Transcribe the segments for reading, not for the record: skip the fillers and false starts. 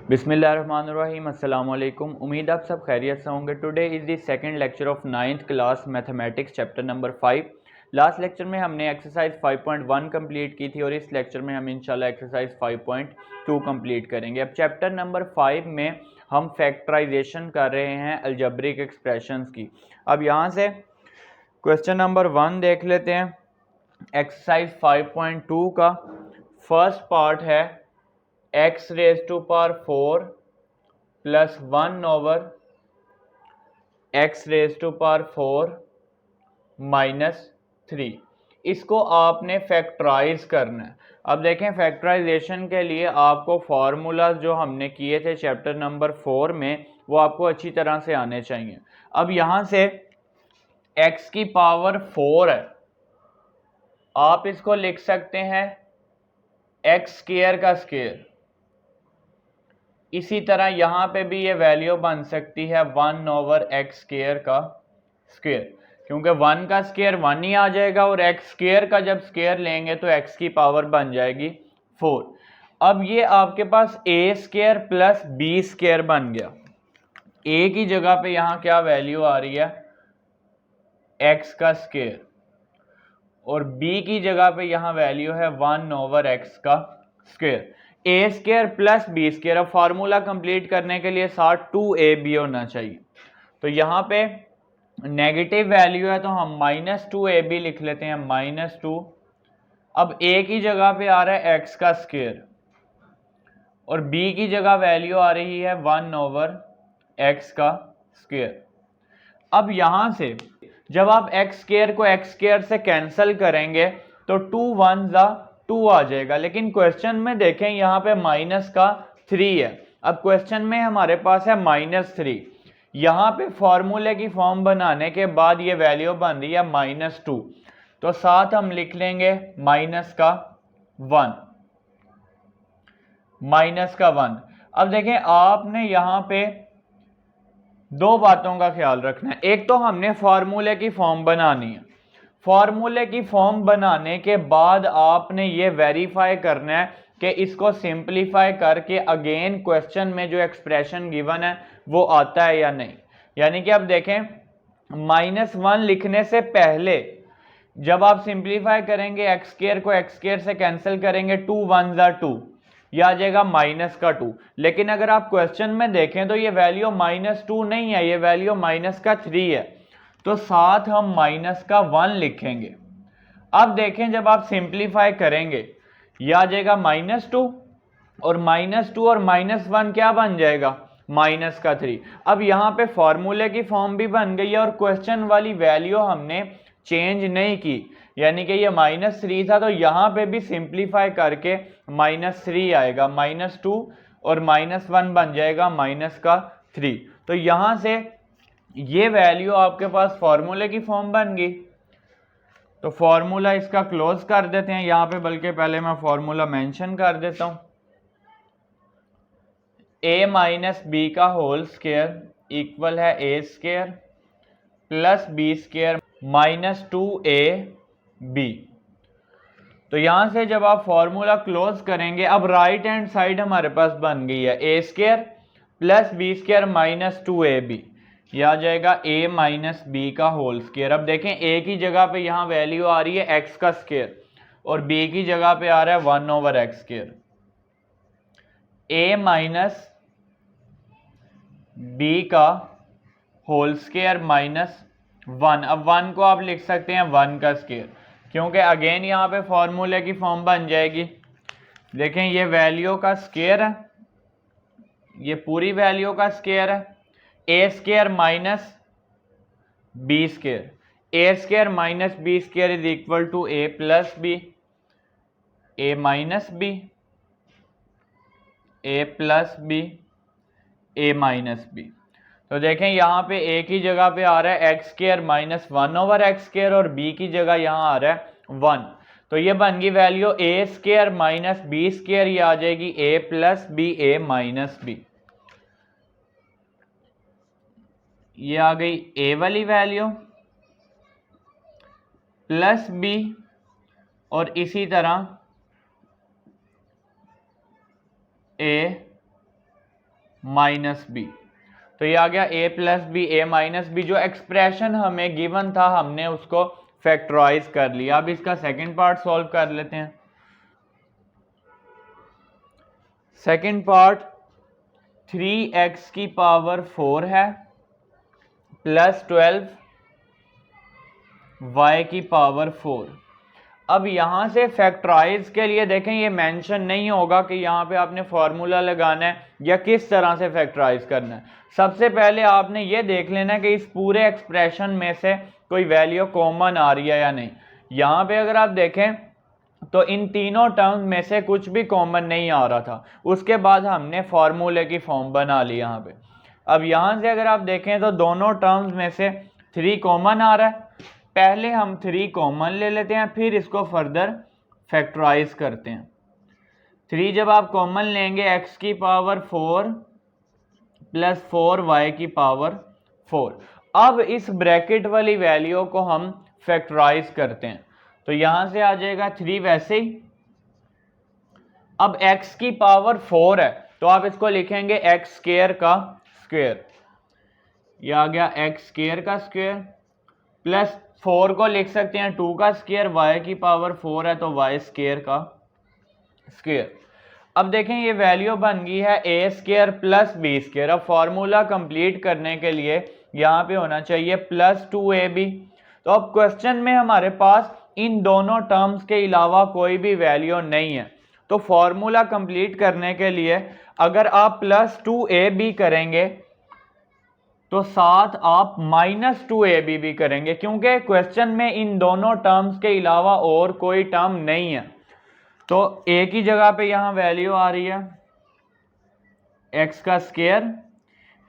बिस्मिल्लाहिर्रहमानिर्रहीम। अस्सलाम वालेकुम। उम्मीद आप सब खैरियत से होंगे। Today is the second lecture of 9th class mathematics chapter number 5। Last lecture में हमने एक्सरसाइज 5.1 कंप्लीट की थी और इस लेक्चर में हम इंशाल्लाह एक्सरसाइज 5.2 कंप्लीट करेंगे। अब चैप्टर नंबर 5 में हम फैक्टराइजेशन कर रहे हैं अलजेब्रिक एक्सप्रेशंस की। अब यहाँ से क्वेश्चन नंबर 1 देख लेते हैं। एक्सरसाइज 5.2 का फर्स्ट पार्ट है x raise to power 4 plus 1 over x raise to power 4 minus 3। इसको आपने फैक्टराइज करना है। अब देखें, फैक्टराइजेशन के लिए आपको फार्मूलाज जो हमने किए थे चैप्टर नंबर 4 में वो आपको अच्छी तरह से आने चाहिए। अब यहाँ से x की पावर 4 है, आप इसको लिख सकते हैं x स्क्वायर का स्क्वायर। इसी तरह यहाँ पे भी ये वैल्यू बन सकती है 1 ओवर एक्स स्क्वायर का स्क्वायर, क्योंकि 1 का स्क्वायर 1 ही आ जाएगा और एक्स स्क्वायर का जब स्क्वायर लेंगे तो x की पावर बन जाएगी 4। अब ये आपके पास a square plus b square बन गया। a की जगह पे यहाँ क्या वैल्यू आ रही है, x का स्क्वायर, और b की जगह पे यहाँ वैल्यू है 1 ओवर x का square. A square plus b square. अब फार्मूला कंप्लीट करने के लिए साथ 2ab होना चाहिए, तो यहाँ पे नेगेटिव वैल्यू है तो हम -2ab लिख लेते हैं, -2। अब a की जगह पे आ रहा है x का स्क्वायर और b की जगह वैल्यू आ रही है 1 ओवर x का स्क्वायर। अब यहां से जब आप x स्क्वायर को x स्क्वायर से कैंसिल करेंगे तो 2 1 जा 2 आ जाएगा, लेकिन क्वेश्चन में देखें यहाँ पे माइनस का 3 है। अब क्वेश्चन में हमारे पास है -3। यहाँ पे फॉर्मूले की फॉर्म बनाने के बाद ये वैल्यू बन रही है -2, तो साथ हम लिख लेंगे माइनस का 1। अब देखें, आपने यहाँ पे दो बातों का ख्याल रखना है। एक तो हमने फॉर्मूले की फॉर्म बनानी है, फॉर्मूले की फॉर्म बनाने के बाद आपने ये वेरीफाई करना है कि इसको सिंपलीफाई करके अगेन क्वेश्चन में जो एक्सप्रेशन गिवन है वो आता है या नहीं। यानी कि अब देखें, -1 लिखने से पहले जब आप सिंपलीफाई करेंगे एक्स स्क्वायर को एक्स स्क्वायर से कैंसिल करेंगे, 2 1 जा 2, यह आ जाएगा -2। लेकिन अगर आप क्वेश्चन में देखें तो ये वैल्यू -2 नहीं है, ये वैल्यू -3 है, तो साथ हम -1 लिखेंगे। अब देखें, जब आप सिंपलीफाई करेंगे यह आ जाएगा -2 और -2 और -1 क्या बन जाएगा, -3। अब यहाँ पे फॉर्मूले की फॉर्म भी बन गई है और क्वेश्चन वाली वैल्यू हमने चेंज नहीं की, यानी कि ये -3 था तो यहाँ पे भी सिंपलीफाई करके -3 आएगा, -2 और -1 बन जाएगा -3। तो यहाँ से ये वैल्यू आपके पास फॉर्मूले की फॉर्म बन गई। तो फॉर्मूला इसका क्लोज कर देते हैं यहाँ पे, बल्कि पहले मैं फॉर्मूला मेंशन कर देता हूँ। a माइनस बी का होल स्क्वायर इक्वल है a square plus b square -2ab। तो यहां से जब आप फॉर्मूला क्लोज करेंगे, अब राइट हैंड साइड हमारे पास बन गई है a square plus b square -2ab। यह आ जाएगा a माइनस बी का होल स्क्वायर। अब देखें, a की जगह पे यहाँ वैल्यू आ रही है x का स्क्वायर और b की जगह पे आ रहा है 1 over x square. a minus b का होल स्क्वायर -1। अब 1 को आप लिख सकते हैं 1 का स्क्वायर, क्योंकि अगेन यहाँ पे फॉर्मूले की फॉर्म बन जाएगी। देखें, ये वैल्यू का स्क्वायर है, ये पूरी वैल्यू का स्क्वायर है, a square minus b square. a square minus b square is equal to a plus b, a minus b, a plus b, a minus b. तो देखें, यहाँ पे a की जगह पे आ रहा है x square -1 over x square और b की जगह यहाँ आ रहा है 1। तो ये बन गई value a square minus b square, ये आ जाएगी a plus b, a minus b. ये आ गई a वाली वैल्यू प्लस b, और इसी तरह a माइनस बी। तो ये आ गया a plus b a minus b. जो एक्सप्रेशन हमें गिवन था हमने उसको फैक्टराइज कर लिया। अब इसका सेकंड पार्ट सॉल्व कर लेते हैं। सेकंड पार्ट 3x की पावर 4 है प्लस 12 y की पावर 4। अब यहां से फैक्टराइज के लिए देखें, ये मेंशन नहीं होगा कि यहां पे आपने फॉर्मूला लगाना है या किस तरह से फैक्टराइज करना है। सबसे पहले आपने ये देख लेना है कि इस पूरे एक्सप्रेशन में से कोई वैल्यू कॉमन आ रही है या नहीं। यहां पे अगर आप देखें तो इन तीनों टर्म्स में से कुछ भी कॉमन नहीं आ रहा था। उसके बाद हमने फॉर्मूले की फॉर्म बना ली यहाँ पे। अब यहाँ से अगर आप देखें तो दोनों टर्म्स में से 3 कॉमन आ रहा है। पहले हम 3 कॉमन ले लेते हैं, फिर इसको फर्दर फैक्टराइज करते हैं। 3 जब आप कॉमन लेंगे x की पावर 4 प्लस 4y की पावर 4। अब इस ब्रैकेट वाली वैल्यू को हम फैक्टराइज करते हैं तो यहां से आ जाएगा 3 वैसे ही। अब x की पावर 4 है तो आप इसको लिखेंगे x स्क्वायर का स्क्वायर। यह आ गया x स्क्वायर का स्क्वायर प्लस 4 को लिख सकते हैं 2 का स्क्वायर। y की पावर 4 है तो y स्क्वायर का स्क्वायर। अब देखें ये वैल्यू बन गई है a square plus b square. अब फॉर्मूला कंप्लीट करने के लिए यहाँ पे होना चाहिए प्लस 2ab। तो अब क्वेश्चन में हमारे पास इन दोनों टर्म्स के अलावा कोई भी वैल्यू नहीं है। तो फॉर्मूला कंप्लीट करने के लिए अगर आप प्लस 2ab करेंगे तो साथ आप माइनस 2ab भी करेंगे, क्योंकि क्वेश्चन में इन दोनों टर्म्स के अलावा और कोई टर्म नहीं है। तो a की जगह पे यहां वैल्यू आ रही है x का स्क्वायर,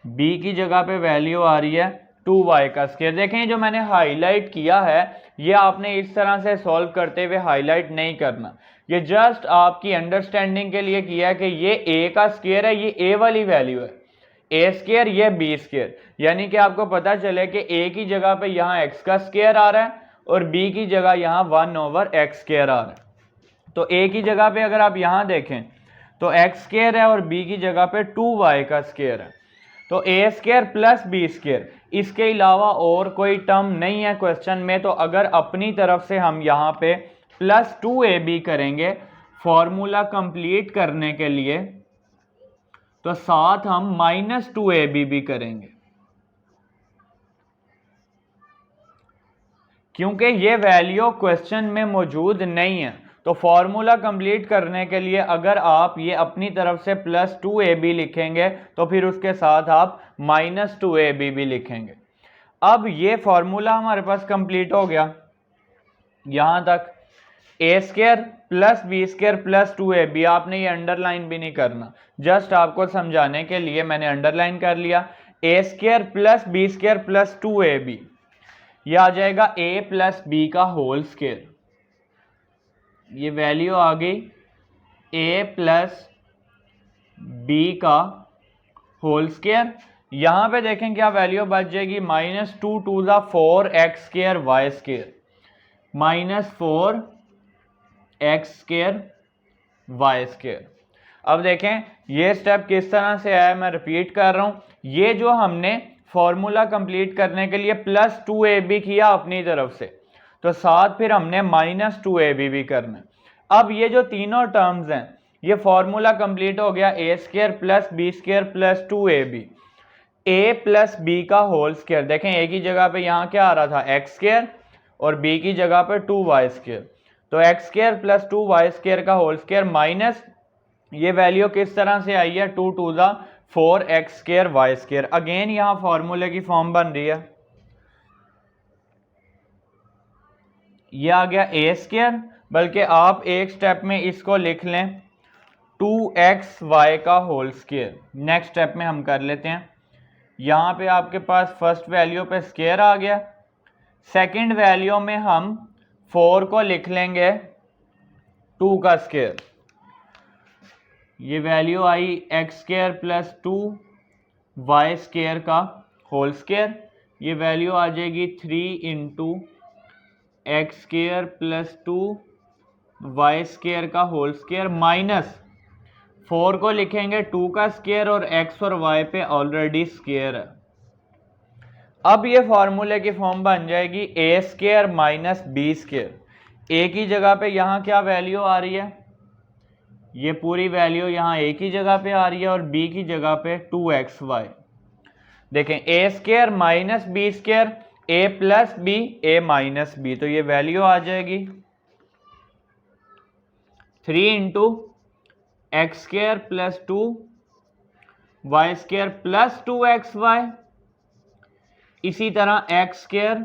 b की जगह पे वैल्यू आ रही है 2y का स्क्वायर। देखें जो मैंने हाईलाइट किया है ये आपने इस तरह से सॉल्व करते हुए हाईलाइट नहीं करना। ये जस्ट आपकी अंडरस्टैंडिंग के लिए किया है कि ये a का स्क्वायर है, ये a वाली वैल्यू है, a स्क्वायर ये b स्क्वायर। यानी कि आपको पता चले कि a की जगह पे यहाँ x का स्क्वायर आ रहा है और b की जगह यहाँ 1/x स्क्वायर आ रहा है। तो a की जगह पे अगर आप यहाँ देखें तो x स्क्वायर है और b की जगह पे 2y का स्क्वायर है। तो a square plus b square, इसके अलावा और कोई टर्म नहीं है क्वेश्चन में। तो अगर अपनी तरफ से हम यहाँ पे प्लस 2ab करेंगे फॉर्मूला कंप्लीट करने के लिए तो साथ हम माइनस 2ab भी करेंगे, क्योंकि ये वैल्यू क्वेश्चन में मौजूद नहीं है। तो फॉर्मूला कंप्लीट करने के लिए अगर आप ये अपनी तरफ से प्लस 2ab लिखेंगे तो फिर उसके साथ आप माइनस 2ab भी लिखेंगे। अब ये फॉर्मूला हमारे पास कंप्लीट हो गया यहां तक। a square plus b square plus 2ab, आपने ये अंडरलाइन भी नहीं करना, जस्ट आपको समझाने के लिए मैंने अंडरलाइन कर लिया। a square plus b square plus 2ab, ये आ जाएगा a प्लस b का होल स्क्वायर। ये वैल्यू आ गई a प्लस b का होल स्क्वायर। यहां पे देखें क्या वैल्यू बच जाएगी, minus 2 to the 4x square y square, minus 4x square y square. अब देखें ये स्टेप किस तरह से आया, मैं रिपीट कर रहा हूं। ये जो हमने फॉर्मूला कंप्लीट करने के लिए प्लस 2ab किया अपनी तरफ से, तो साथ फिर हमने माइनस 2ab भी करना है। अब ये जो तीनों टर्म्स हैं ये फॉर्मूला कंप्लीट हो गया a square plus b square plus 2ab, a plus b का होल स्क्वायर। देखें a की जगह पे यहाँ क्या आ रहा था x स्क्वायर और b की जगह पे 2y स्क्वायर। तो x square plus 2y square का होल स्क्वायर माइनस ये वैल्यू किस तरह से आई है 2 to the 4x square y square. Again यहाँ फॉर्मूले की फॉर्म बन रही है, ये आ गया a स्क्वायर, बल्कि आप एक स्टेप में इसको लिख लें 2xy का होल स्क्वायर। नेक्स्ट स्टेप में हम कर लेते हैं। यहाँ पे आपके पास फर्स्ट वैल्यू पे स्क्वायर आ गया, सेकंड वैल्यू में हम 4 को लिख लेंगे 2 का स्क्वायर। ये वैल्यू आई x square plus 2y square का होल स्क्वायर। ये वैल्यू आ जाएगी 3 into x square plus 2y square का होल स्क्वायर माइनस 4 को लिखेंगे 2 का स्क्वायर और x और y पे ऑलरेडी स्क्वायर है। अब ये फॉर्मूले की फॉर्म बन जाएगी a square minus b square. a की जगह पे यहाँ क्या वैल्यू आ रही है, ये पूरी वैल्यू यहाँ a की जगह पे आ रही है और b की जगह पे 2xy। देखें a square minus b square, a plus b, a minus b, तो ये वैल्यू आ जाएगी 3 into x square plus 2 y square plus 2xy, इसी तरह x square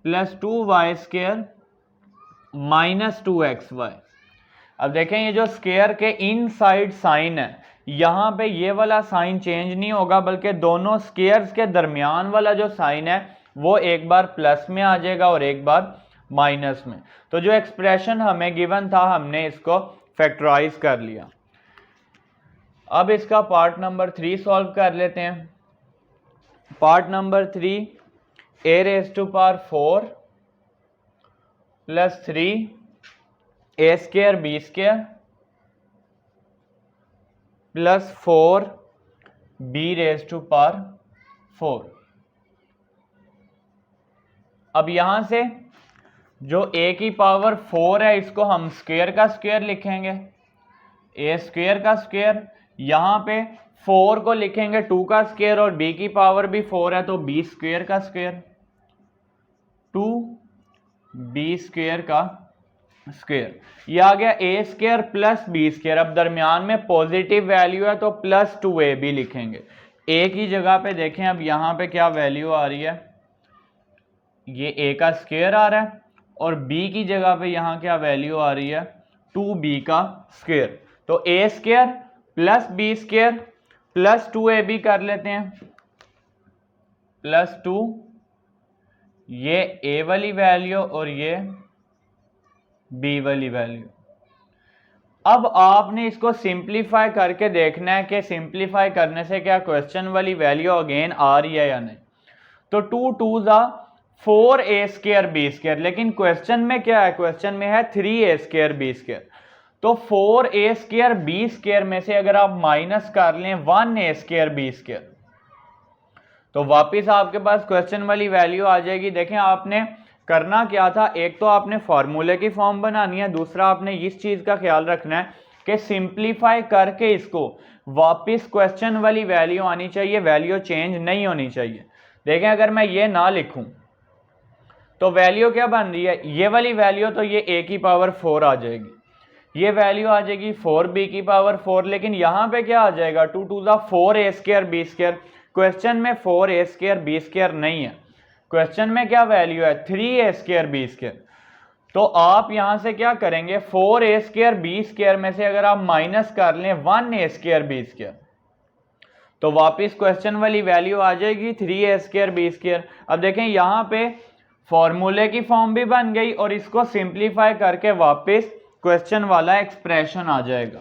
plus 2y square minus 2xy। अब देखें ये जो स्क्वायर के इनसाइड साइन है, यहां पे ये वाला साइन चेंज नहीं होगा, बल्कि दोनों स्क्वायर्स के दरमियान वाला जो साइन है वो एक बार प्लस में आ जाएगा और एक बार माइनस में। तो जो एक्सप्रेशन हमें गिवन था हमने इसको फैक्टराइज कर लिया। अब इसका पार्ट नंबर 3 सॉल्व कर लेते हैं। Part number 3, a raise to power 4 plus 3 a square b square plus 4 b raise to power 4। अब यहां से जो a की पावर 4 है इसको हम स्क्वायर का स्क्वायर लिखेंगे, a स्क्वायर का स्क्वायर, यहां पे 4 को लिखेंगे 2 का स्क्वायर और b की पावर भी 4 है तो b स्क्वायर का स्क्वायर, 2b स्क्वायर का स्क्वायर। ये आ गया a square plus b square. अब दरमियान में पॉजिटिव वैल्यू है तो प्लस 2ab लिखेंगे। a की जगह पे देखें अब यहां पे क्या वैल्यू आ रही है, ये a का स्क्वायर आ रहा है और b की जगह पे यहां क्या वैल्यू आ रही है, 2b का स्क्वायर। तो a square plus b square plus 2ab कर लेते हैं, प्लस 2, ये a वाली वैल्यू और ये b वाली वैल्यू। अब आपने इसको सिंप्लीफाई करके देखना है कि सिंप्लीफाई करने से क्या क्वेश्चन वाली वैल्यू अगेन आ रही है या नहीं। तो 2 2 ज़ा 4a स्क्वायर b स्क्वायर, लेकिन क्वेश्चन में क्या है, क्वेश्चन में है 3a स्क्वायर b स्क्वायर। तो 4a स्क्वायर b स्क्वायर में से अगर आप माइनस कर लें 1a स्क्वायर b स्क्वायर तो वापस आपके पास क्वेश्चन वाली वैल्यू आ जाएगी। देखें आपने करना क्या था, एक तो आपने फॉर्मूले की फॉर्म बनानी है, दूसरा आपने इस चीज का ख्याल रखना है कि सिंप्लीफाई करके इसको वापस क्वेश्चन वाली वैल्यू आनी चाहिए, वैल्यू चेंज नहीं होनी चाहिए। देखें अगर मैं ये ना लिखूं तो वैल्यू क्या बन रही है, ये वाली वैल्यू तो ये a की पावर 4 आ जाएगी, ये वैल्यू आ जाएगी 4b की पावर 4, लेकिन यहां पे क्या आ जाएगा 2 2 ज़ा 4a square b square. Question में 4a स्क्वायर b स्क्वायर नहीं है, क्वेश्चन में क्या वैल्यू है 3a स्क्वायर b स्क्वायर। तो आप यहां से क्या करेंगे, 4a स्क्वायर b स्क्वायर में से अगर आप माइनस कर लें 1a स्क्वायर b स्क्वायर तो वापस क्वेश्चन वाली वैल्यू आ जाएगी 3a स्क्वायर b स्क्वायर। अब देखें यहां पे फॉर्मूले की फॉर्म भी बन गई और इसको सिंप्लीफाई करके वापस क्वेश्चन वाला एक्सप्रेशन आ जाएगा।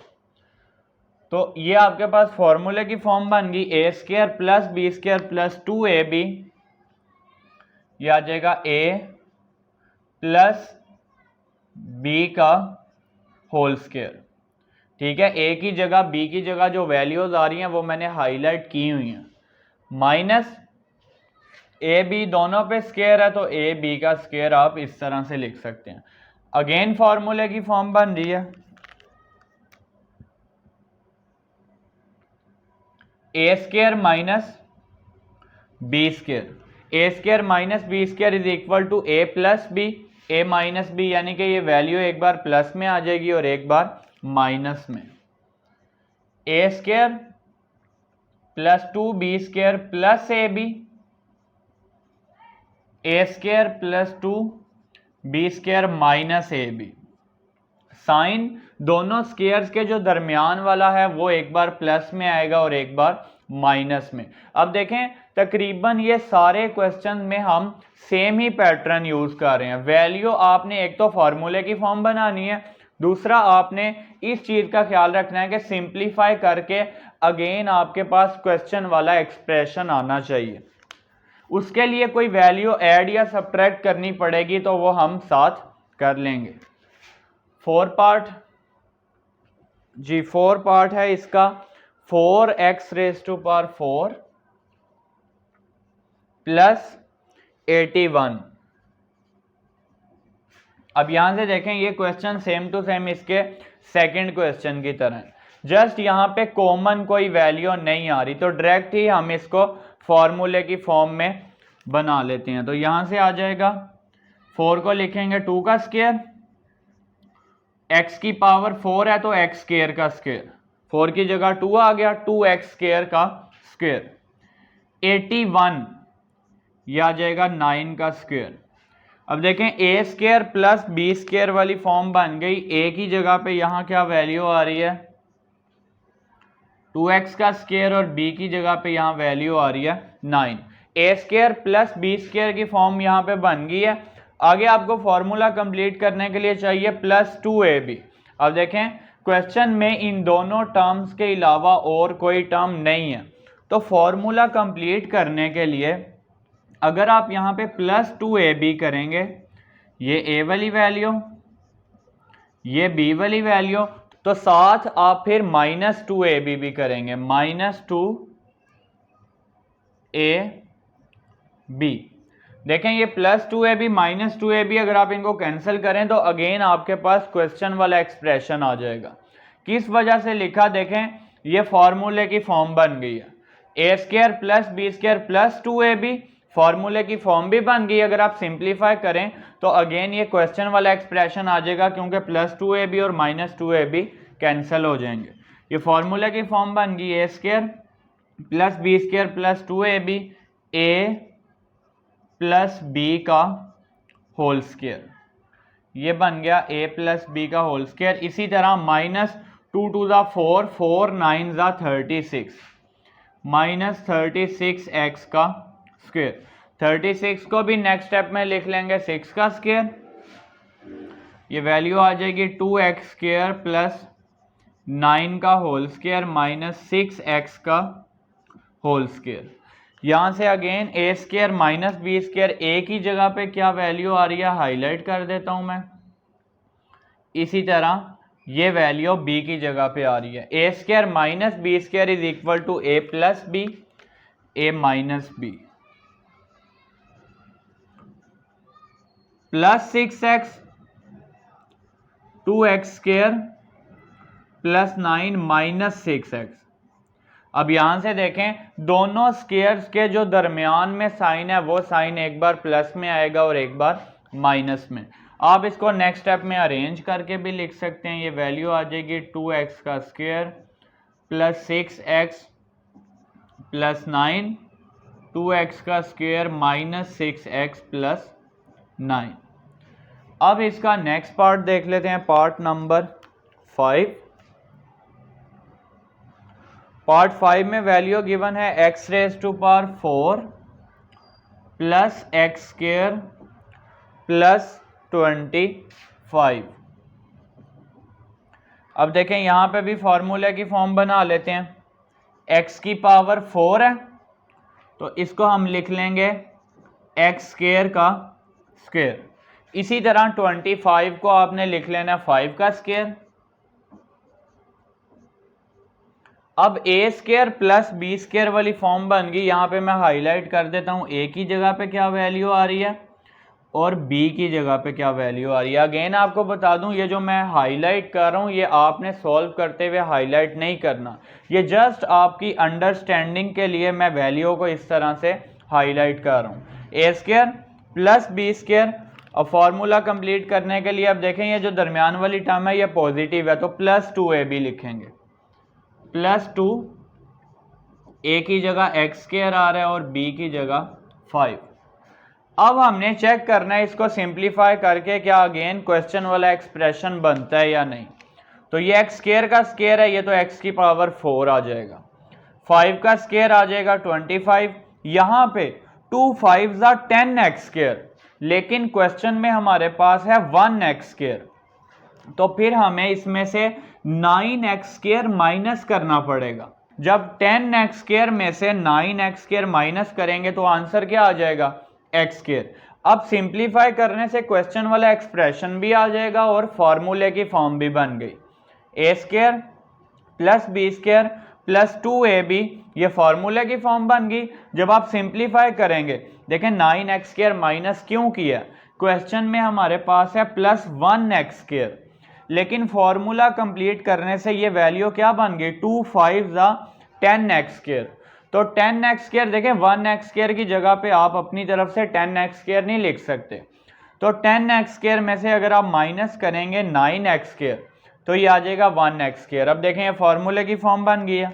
तो ये आपके पास फॉर्मूले की फॉर्म बन गई a square plus b square plus 2ab, ये आ जाएगा a प्लस b का होल स्क्वायर। ठीक है, a की जगह b की जगह जो वैल्यूज आ रही हैं वो मैंने हाईलाइट की हुई हैं, माइनस ए बी दोनों पे स्क्वायर है तो ए बी का स्क्वायर आप इस तरह से लिख सकते हैं। अगेन फॉर्मूले की फॉर्म बन रही है a square minus b square, a square minus b square is equal to a plus b, a minus b, यानी कि ये वैल्यू एक बार प्लस में आ जाएगी और एक बार माइनस में। A square plus 2b square plus a b, a square plus 2b square minus a b. Sign दोनों स्क्वायर्स के जो दरमियान वाला है वो एक बार प्लस में आएगा और एक बार माइनस में। अब देखें तकरीबन ये सारे क्वेश्चन में हम सेम ही पैटर्न यूज कर रहे हैं। वैल्यू आपने एक तो फॉर्मूले की फॉर्म बनानी है, दूसरा आपने इस चीज का ख्याल रखना है कि सिंप्लीफाई करके अगेन आपके पास क्वेश्चन वाला एक्सप्रेशन आना चाहिए। उसके लिए कोई वैल्यू ऐड या सब्ट्रैक्ट करनी पड़ेगी तो वो हम साथ कर लेंगे। 4 पार्ट जी 4 पार्ट है इसका, 4x⁴ प्लस 81। अब यहां से देखें ये क्वेश्चन सेम टू सेम इसके सेकंड क्वेश्चन की तरह, जस्ट यहां पे कॉमन कोई वैल्यू नहीं आ रही, तो डायरेक्ट ही हम इसको फॉर्मूले की फॉर्म में बना लेते हैं। तो यहां से आ जाएगा 4 को लिखेंगे 2 का स्क्वायर, x की पावर 4 है तो x स्क्वायर का स्क्वायर, 4 की जगह 2 आ गया, 2x स्क्वायर का स्क्वायर, 81 यह आ जाएगा 9 का स्क्वायर। अब देखें ए स्क्वायर प्लस बी स्क्वायर वाली फॉर्म बन गई, ए की जगह पे यहां क्या वैल्यू आ रही है 2x का स्क्वायर और b की जगह पे यहां वैल्यू आ रही है 9। ए स्क्वायर प्लस बी स्क्वायर की फॉर्म यहां पे बन गई है। आगे आपको फॉर्मूला कंप्लीट करने के लिए चाहिए प्लस 2ab। अब देखें क्वेश्चन में इन दोनों टर्म्स के अलावा और कोई टर्म नहीं है, तो फॉर्मूला कंप्लीट करने के लिए अगर आप यहां पे प्लस 2ab करेंगे, ये a वाली वैल्यू ये b वाली वैल्यू, तो साथ आप फिर माइनस 2ab भी करेंगे, माइनस 2ab। देखें ये प्लस 2ab माइनस 2ab अगर आप इनको कैंसिल करें तो अगेन आपके पास क्वेश्चन वाला एक्सप्रेशन आ जाएगा। किस वजह से लिखा, देखें ये फॉर्मूले की फॉर्म बन गई है, a square plus b square plus 2ab, फॉर्मूले की फॉर्म भी बन गई। अगर आप सिंप्लीफाई करें तो अगेन ये क्वेश्चन वाला एक्सप्रेशन आ जाएगा, क्योंकि प्लस 2ab और माइनस 2ab कैंसिल हो जाएंगे। ये फॉर्मूले की फॉर्म बन गई, a square plus b square plus 2ab, a plus b का होल स्क्वायर, ये बन गया a प्लस बी का होल स्क्वायर। इसी तरह माइनस 2 टू ज़ा 4, 4 9 ज़ा 36, माइनस 36x का स्क्वायर, 36 को भी नेक्स्ट स्टेप में लिख लेंगे 6 का स्क्वायर, ये वैल्यू आ जाएगी 2x स्क्वायर प्लस 9 का होल स्क्वायर माइनस 6x का होल स्क्वायर। यहां से again a square minus b square, a की जगह पे क्या वैल्यू आ रही है हाईलाइट कर देता हूं मैं, इसी तरह ये वैल्यू बी की जगह पे आ रही है, a square minus b square is equal to a plus b, a minus b, plus 6x 2x square plus 9 minus 6x। अब यहां से देखें दोनों स्क्वायर्स के जो दरमियान में साइन है वो साइन एक बार प्लस में आएगा और एक बार माइनस में। आप इसको नेक्स्ट स्टेप में अरेंज करके भी लिख सकते हैं, ये वैल्यू आ जाएगी 2x का square plus 6x plus 9, 2x का स्क्वायर माइनस 6x प्लस 9। अब इसका नेक्स्ट पार्ट देख लेते हैं, पार्ट नंबर 5। पार्ट 5 में वैल्यू गिवन है x⁴ plus x square plus 25। अब देखें यहां पे भी फॉर्मूले की फॉर्म बना लेते हैं, x की पावर 4 है तो इसको हम लिख लेंगे x स्क्वायर का स्क्वायर, इसी तरह 25 को आपने लिख लेना 5 का स्क्वायर। अब ए स्क्वायर प्लस बी स्क्वायर वाली फॉर्म बन गई, यहां पे मैं हाईलाइट कर देता हूं ए की जगह पे क्या वैल्यू आ रही है और बी की जगह पे क्या वैल्यू आ रही है। अगेन आपको बता दूं ये जो मैं हाईलाइट कर रहा हूं ये आपने सॉल्व करते हुए हाईलाइट नहीं करना, ये जस्ट आपकी अंडरस्टैंडिंग के लिए मैं वैल्यू को इस तरह से हाईलाइट कर रहा हूं, ए स्क्वायर प्लस बी स्क्वायर। अब फॉर्मूला कंप्लीट करने के लिए अब देखें ये जो दरमियान वाली टर्म है ये पॉजिटिव है तो प्लस 2ab लिखेंगे, प्लस 2, ए की जगह x स्क्वायर आ रहा है और b की जगह 5। अब हमने चेक करना है इसको सिंप्लीफाई करके क्या अगेन क्वेश्चन वाला एक्सप्रेशन बनता है या नहीं। तो ये x स्क्वायर का स्क्वायर है, ये तो x की पावर 4 आ जाएगा, 5 का स्क्वायर आ जाएगा 25, यहां पे 2 5 ज़ा 10x स्क्वायर, लेकिन क्वेश्चन में हमारे पास है 1x स्क्वायर, तो फिर हमें इसमें से 9x स्क्वायर माइनस करना पड़ेगा। जब 10x स्क्वायर में से 9x स्क्वायर माइनस करेंगे तो आंसर क्या आ जाएगा x स्क्वायर। अब सिंप्लीफाई करने से क्वेश्चन वाला एक्सप्रेशन भी आ जाएगा और फॉर्मूले की फॉर्म भी बन गई, a square plus b square plus 2ab, ये फार्मूले की फॉर्म बन गई। जब आप सिंप्लीफाई करेंगे, देखें 9x² माइनस क्यों किया, क्वेश्चन में हमारे पास है प्लस 1x², लेकिन फॉर्मूला कंप्लीट करने से ये वैल्यू क्या बन गई, 2 5 10x²। तो 10x² देखें 1x² की जगह पे आप अपनी तरफ से 10x² नहीं लिख सकते, तो 10x² में से अगर आप माइनस करेंगे 9x² तो ये आ जाएगा 1x²। अब देखें ये फॉर्मूले की फॉर्म बन गई है,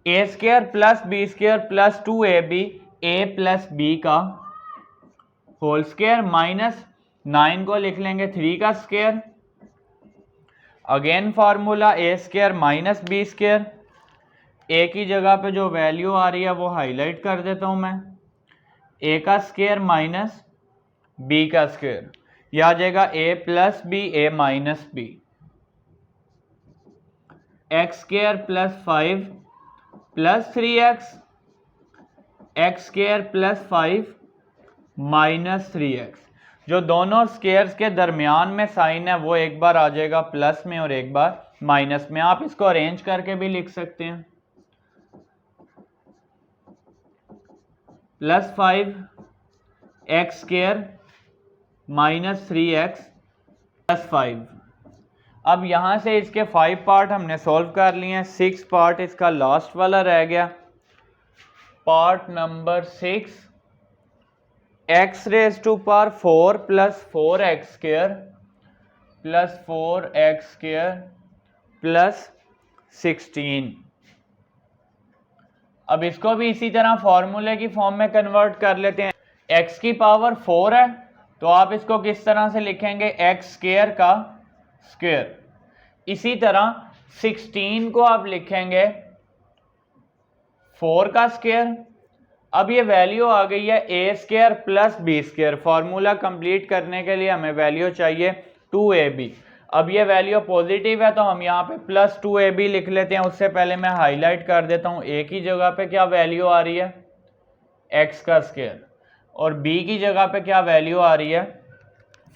a² plus b² plus 2ab a plus b का होल स्क्वायर माइनस 9 को लिख लेंगे 3 का square. Again formula a² minus b², a की जगह पे जो वैल्यू आ रही है वो हाईलाइट कर देता हूं मैं, a का स्क्वायर माइनस b का स्क्वायर, यह आ जाएगा a plus b a minus b, x² plus 5 plus 3x, x² plus 5 minus 3x। जो दोनों स्क्वायर्स के दरमियान में साइन है वो एक बार आ जाएगा प्लस में और एक बार माइनस में। आप इसको अरेंज करके भी लिख सकते हैं, plus 5 x² minus 3x plus 5। अब यहां से इसके 5 पार्ट हमने सॉल्व कर लिए हैं, 6 पार्ट इसका लास्ट वाला रह गया। Part number 6, x raise to power 4 plus 4x² plus 4x² plus 16। अब इसको भी इसी तरह फॉर्मूले की फॉर्म में कन्वर्ट कर लेते हैं। x की पावर 4 है तो आप इसको किस तरह से लिखेंगे, x² का स्क्वायर। इसी तरह 16 को आप लिखेंगे 4 का स्क्वायर। अब ये वैल्यू आ गई है a² plus b², formula complete करने के लिए हमें वैल्यू चाहिए 2ab। अब ये वैल्यू पॉजिटिव है तो हम यहाँ पे प्लस 2ab लिख लेते हैं। उससे पहले मैं हाईलाइट कर देता हूँ, a की जगह पे क्या वैल्यू आ रही है, x का स्क्वायर, और b की जगह पे क्या वैल्यू आ रही है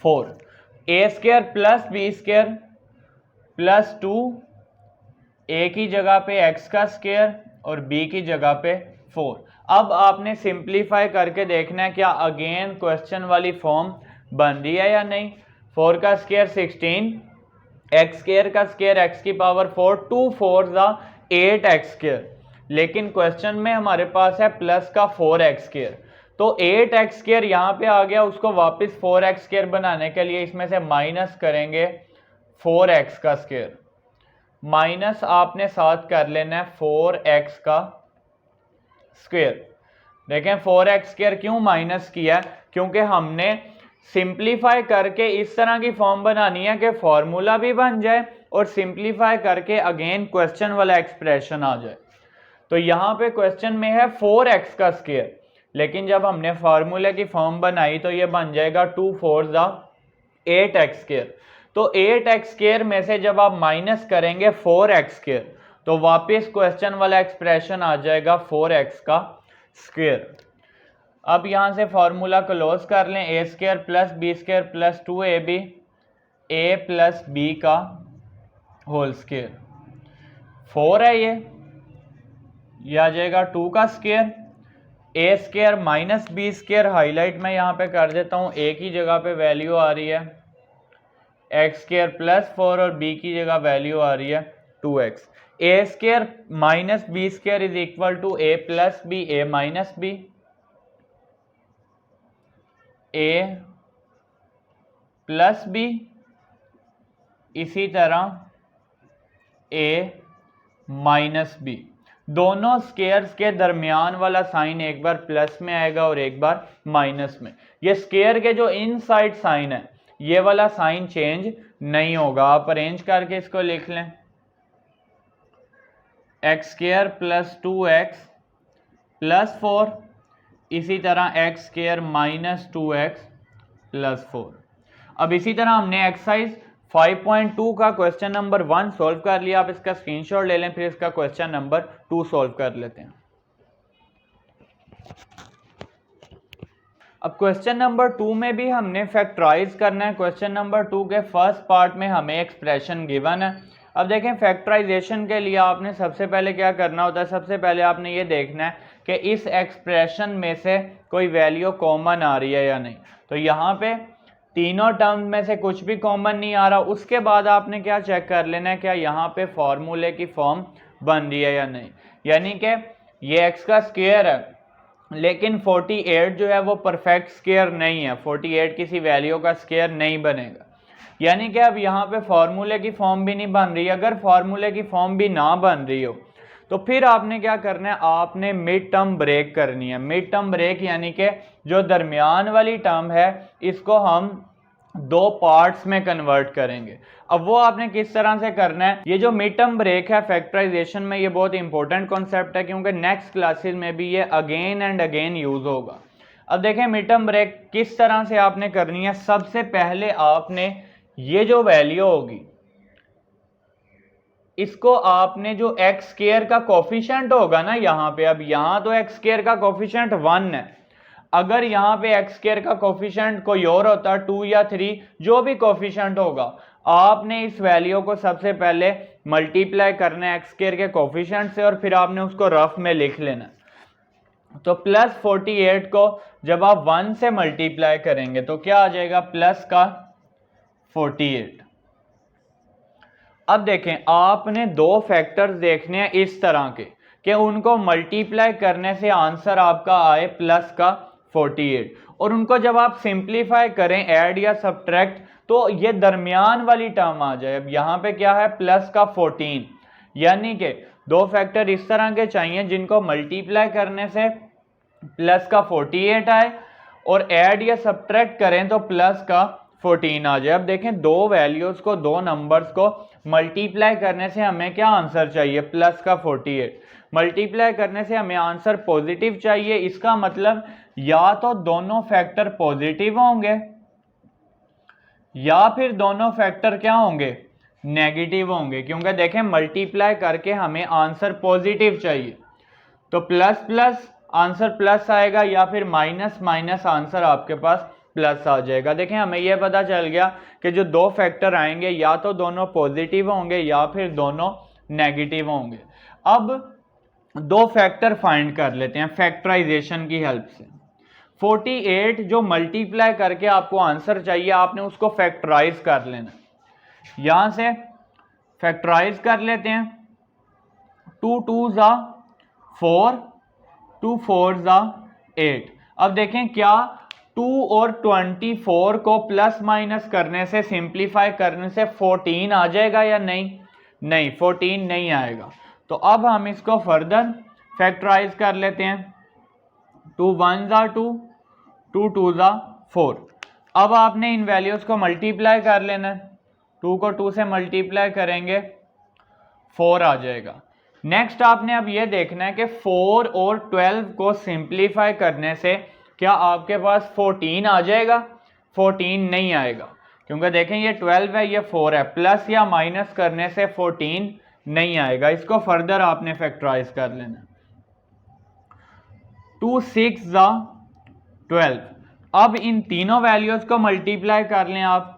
4। a² plus b² plus 2, a की जगह पे x का स्क्वायर और b की जगह पे 4। अब आपने सिंप्लीफाई करके देखना है क्या अगेन क्वेश्चन वाली फॉर्म बन रही है या नहीं। 4 का स्क्वायर 16, x² का स्क्वायर x की पावर 4, 2 4 8x², लेकिन क्वेश्चन में हमारे पास है प्लस का 4x², तो 8x² यहाँ पे आ गया, उसको वापस 4x² बनाने के लिए इसमें से माइनस करेंगे 4x का स्क्वायर, माइनस आपने साथ कर लेना है 4x का स्क्वायर। देखें 4x² क्यों माइनस किया, क्योंकि हमने सिंप्लीफाई करके इस तरह की फॉर्म बनानी है कि फॉर्मूला भी बन जाए और सिंप्लीफाई करके अगेन क्वेश्चन वाला एक्सप्रेशन आ जाए। तो यहाँ पे क्वेश्चन में है 4x का स्क्वायर, लेकिन जब हमने फार्मूले की फॉर्म बनाई तो ये बन जाएगा 2 4 8x²। तो 8x² में से जब आप माइनस करेंगे 4x² तो वापस क्वेश्चन वाला एक्सप्रेशन आ जाएगा 4x का स्क्वायर। अब यहां से फॉर्मूला क्लोज कर लें, a² plus b² plus 2ab a plus b का होल स्क्वायर, 4 है ये आ जाएगा 2 का square. a² minus b² highlight मैं यहाँ पे कर देता हूँ, a की जगह पे वैल्यू आ रही है x² प्लस 4 और b की जगह वैल्यू आ रही है 2x। a² minus b² is equal to a plus b a minus b, a plus b, इसी तरह a माइनस b। दोनों स्क्वायर्स के दरमियान वाला साइन एक बार प्लस में आएगा और एक बार माइनस में। ये स्क्वायर के जो इनसाइड साइन है ये वाला साइन चेंज नहीं होगा। आप अरेंज करके इसको लिख लें, x² प्लस 2x प्लस 4, इसी तरह x² माइनस 2x प्लस 4। अब इसी तरह हमने एक्सरसाइज 5.2 का क्वेश्चन नंबर 1 सॉल्व कर लिया। आप इसका स्क्रीनशॉट ले लें, फिर इसका क्वेश्चन नंबर 2 सॉल्व कर लेते हैं। अब क्वेश्चन नंबर 2 में भी हमने फैक्टराइज करना है। क्वेश्चन नंबर 2 के फर्स्ट पार्ट में हमें एक्सप्रेशन गिवन है। अब देखें फैक्टराइजेशन के लिए आपने सबसे पहले क्या करना होता है, सबसे पहले आपने ये देखना है कि इस एक्सप्रेशन में से कोई वैल्यू कॉमन आ रही है या नहीं। तो यहाँ पे तीनों टर्म में से कुछ भी कॉमन नहीं आ रहा। उसके बाद आपने क्या चेक कर लेना है, क्या यहाँ पे फॉर्मूले की फॉर्म बन रही है या नहीं। यानी कि ये x का स्क्वायर है लेकिन 48 जो है वो परफेक्ट स्क्वायर नहीं है, 48 किसी वैल्यू का स्क्वायर नहीं बनेगा। यानी कि अब यहाँ पे फॉर्मूले की फॉर्म भी नहीं बन रही। अगर फॉर्मूले की फॉर्म भी ना बन रही हो तो फिर आपने क्या करना है, आपने मिड टर्म ब्रेक करनी है। मिड टर्म ब्रेक यानी कि जो दरमियान वाली टर्म है इसको हम दो पार्ट्स में कन्वर्ट करेंगे। अब वो आपने किस तरह से करना है, ये जो मिड टर्म ब्रेक है फैक्टराइजेशन में, ये बहुत इंपॉर्टेंट कॉन्सेप्ट है क्योंकि नेक्स्ट क्लासेस में भी ये अगेन एंड अगेन यूज होगा। अब देखें मिड टर्म ब्रेक किस तरह से आपने करनी है। सबसे पहले आपने ये जो वैल्यू होगी इसको आपने जो एक्स स्क्वायर का कोफिशिएंट होगा ना यहाँ पे, अब यहाँ तो एक्स स्क्वायर का कोफिशिएंट 1 है। अगर यहाँ पे एक्स स्क्वायर का कोफिशिएंट कोई और होता 2 या 3, जो भी कोफिशिएंट होगा, आपने इस वैल्यू को सबसे पहले मल्टीप्लाई करना है एक्स स्क्वायर के कोफिशिएंट से और फिर आपने उसको रफ में लिख लेना। तो प्लस 48 को जब आप 1 से मल्टीप्लाई करेंगे तो क्या आ जाएगा, प्लस का 48। अब देखें आपने दो फैक्टर्स देखने हैं इस तरह के कि उनको मल्टीप्लाई करने से आंसर आपका आए प्लस का 48 और उनको जब आप सिंप्लीफाई करें ऐड या सब्ट्रैक्ट तो ये दरमियान वाली टर्म आ जाए। अब यहाँ पे क्या है, प्लस का 14। यानी कि दो फैक्टर इस तरह के चाहिए जिनको मल्टीप्लाई करने से प्लस का 48 आए और ऐड या सब्ट्रैक्ट करें तो प्लस का 14 आ जाए। अब देखें दो वैल्यूज को, दो नंबर्स को मल्टीप्लाई करने से हमें क्या आंसर चाहिए, प्लस का 48। मल्टीप्लाई करने से हमें आंसर पॉजिटिव चाहिए। इसका मतलब या तो दोनों फैक्टर पॉजिटिव होंगे या फिर दोनों फैक्टर क्या होंगे, नेगेटिव होंगे। क्योंकि देखें मल्टीप्लाई करके हमें आंसर पॉजिटिव चाहिए, तो प्लस प्लस आंसर प्लस आएगा या फिर माइनस माइनस आंसर आपके पास प्लस आ जाएगा। देखें हमें यह पता चल गया कि जो दो फैक्टर आएंगे या तो दोनों पॉजिटिव होंगे या फिर दोनों नेगेटिव होंगे। अब दो फैक्टर फाइंड कर लेते हैं फैक्टराइजेशन की हेल्प से। 48 जो मल्टीप्लाई करके आपको आंसर चाहिए, आपने उसको फैक्टराइज कर लेना। यहां से फैक्टराइज कर लेते हैं। 2 2 ज़ा 4, 2 4 ज़ा 8। अब देखें क्या 2 और 24 को प्लस माइनस करने से, सिंप्लीफाई करने से 14 आ जाएगा या नहीं, नहीं 14 नहीं आएगा। तो अब हम इसको फर्दर फैक्टराइज कर लेते हैं। 2 1 ज़ा 2, 2 2 ज़ा 4। अब आपने इन वैल्यूज को मल्टीप्लाई कर लेना है। 2 को 2 से मल्टीप्लाई करेंगे 4 आ जाएगा। नेक्स्ट आपने अब ये देखना है कि 4 और 12 को सिंप्लीफाई करने से क्या आपके पास 14 आ जाएगा, 14 नहीं आएगा। क्योंकि देखें ये 12 है, ये 4 है, प्लस या माइनस करने से 14 नहीं आएगा। इसको फर्दर आपने फैक्टराइज कर लेना। 2 6 ज़ा 12। अब इन तीनों वैल्यूज को मल्टीप्लाई कर लें आप।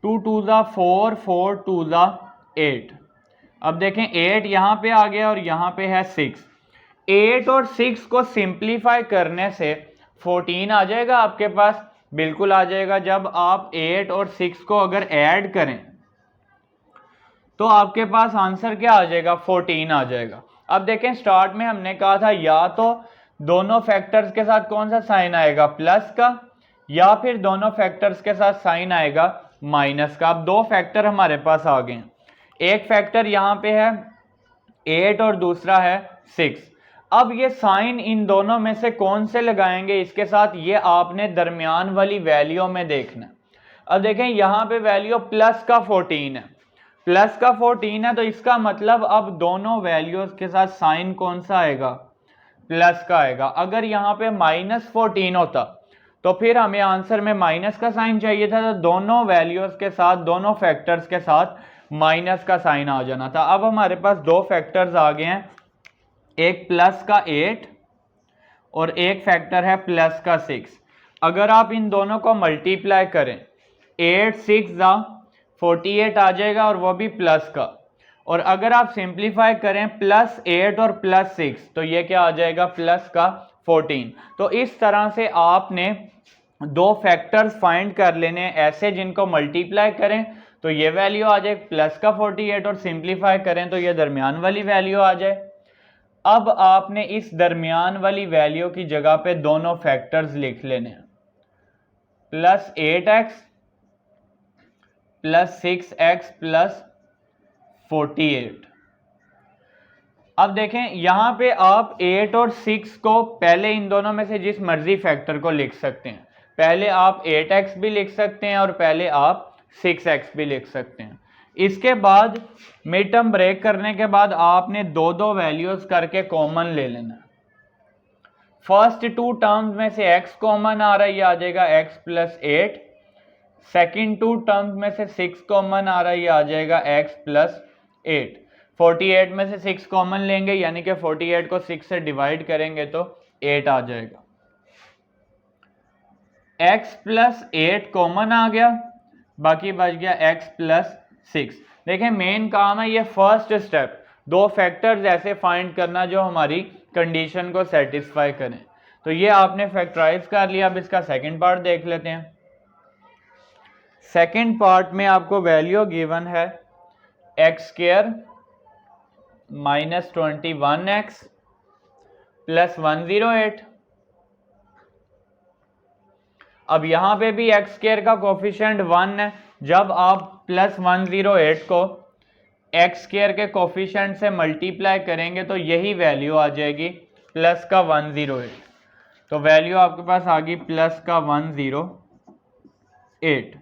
2 2 ज़ा 4, 4 2 ज़ा 8। अब देखें 8 यहाँ पे आ गया और यहाँ पे है 6। 8 और 6 को सिंप्लीफाई करने से 14 आ जाएगा आपके पास, बिल्कुल आ जाएगा। जब आप 8 और 6 को अगर ऐड करें तो आपके पास आंसर क्या आ जाएगा, 14 आ जाएगा। अब देखें स्टार्ट में हमने कहा था या तो दोनों फैक्टर्स के साथ कौन सा साइन आएगा, प्लस का, या फिर दोनों फैक्टर्स के साथ साइन आएगा माइनस का। अब दो फैक्टर हमारे पास आ गए हैं। एक फैक्टर यहाँ पे है 8 और दूसरा है 6। अब ये साइन इन दोनों में से कौन से लगाएंगे इसके साथ, ये आपने दरमियान वाली वैल्यू में देखना। अब देखें यहाँ पे वैल्यू प्लस का 14 है, प्लस का 14 है, तो इसका मतलब अब दोनों वैल्यूज के साथ साइन कौन सा आएगा, प्लस का आएगा। अगर यहाँ पे -14 होता तो फिर हमें आंसर में माइनस का साइन चाहिए था, तो दोनों वैल्यूज के साथ, दोनों फैक्टर्स के साथ माइनस का साइन आ जाना था। अब हमारे पास दो फैक्टर्स आ गए हैं, एक प्लस का 8 और एक फैक्टर है प्लस का 6। अगर आप इन दोनों को मल्टीप्लाई करें 8 6 जा 48 आ जाएगा और वो भी प्लस का। और अगर आप सिंप्लीफाई करें +8 और +6 तो ये क्या आ जाएगा प्लस का 14। तो इस तरह से आपने दो फैक्टर्स फाइंड कर लेने ऐसे जिनको मल्टीप्लाई करें तो ये वैल्यू आ जाए प्लस का 48 और सिंप्लीफाई करें तो ये दरमियान वाली वैल्यू आ जाए। अब आपने इस दरमियान वाली वैल्यू की जगह पे दोनों फैक्टर्स लिख लेने हैं, +8x +6x +48। अब देखें यहां पे आप 8 और 6 को पहले इन दोनों में से जिस मर्जी फैक्टर को लिख सकते हैं। पहले आप 8x भी लिख सकते हैं और पहले आप 6x भी लिख सकते हैं। इसके बाद मिड टर्म ब्रेक करने के बाद आपने दो दो वैल्यूज करके कॉमन ले लेना। फर्स्ट टू टर्म्स में से x कॉमन आ रहा है, ये आ जाएगा x +8। सेकेंड टू टर्म्स में से 6 कॉमन आ रहा है, ये आ जाएगा x +8। 48 में से 6 कॉमन लेंगे यानी कि 48 को 6 से डिवाइड करेंगे तो 8 आ जाएगा। x +8 कॉमन आ गया, बाकी बच गया x +6। देखें मेन काम है ये फर्स्ट स्टेप, दो फैक्टर्स ऐसे फाइंड करना जो हमारी कंडीशन को सेटिस्फाई करें। तो ये आपने फैक्टराइज कर लिया। अब इसका सेकंड पार्ट देख लेते हैं। सेकंड पार्ट में आपको वैल्यू गिवन है x² -21x +108। अब यहां पे भी x² का कोफिशिएंट 1 है। जब आप +108 को x² के कोफिशिएंट से मल्टीप्लाई करेंगे तो यही वैल्यू आ जाएगी प्लस का 108। तो वैल्यू आपके पास आ गई प्लस का 108।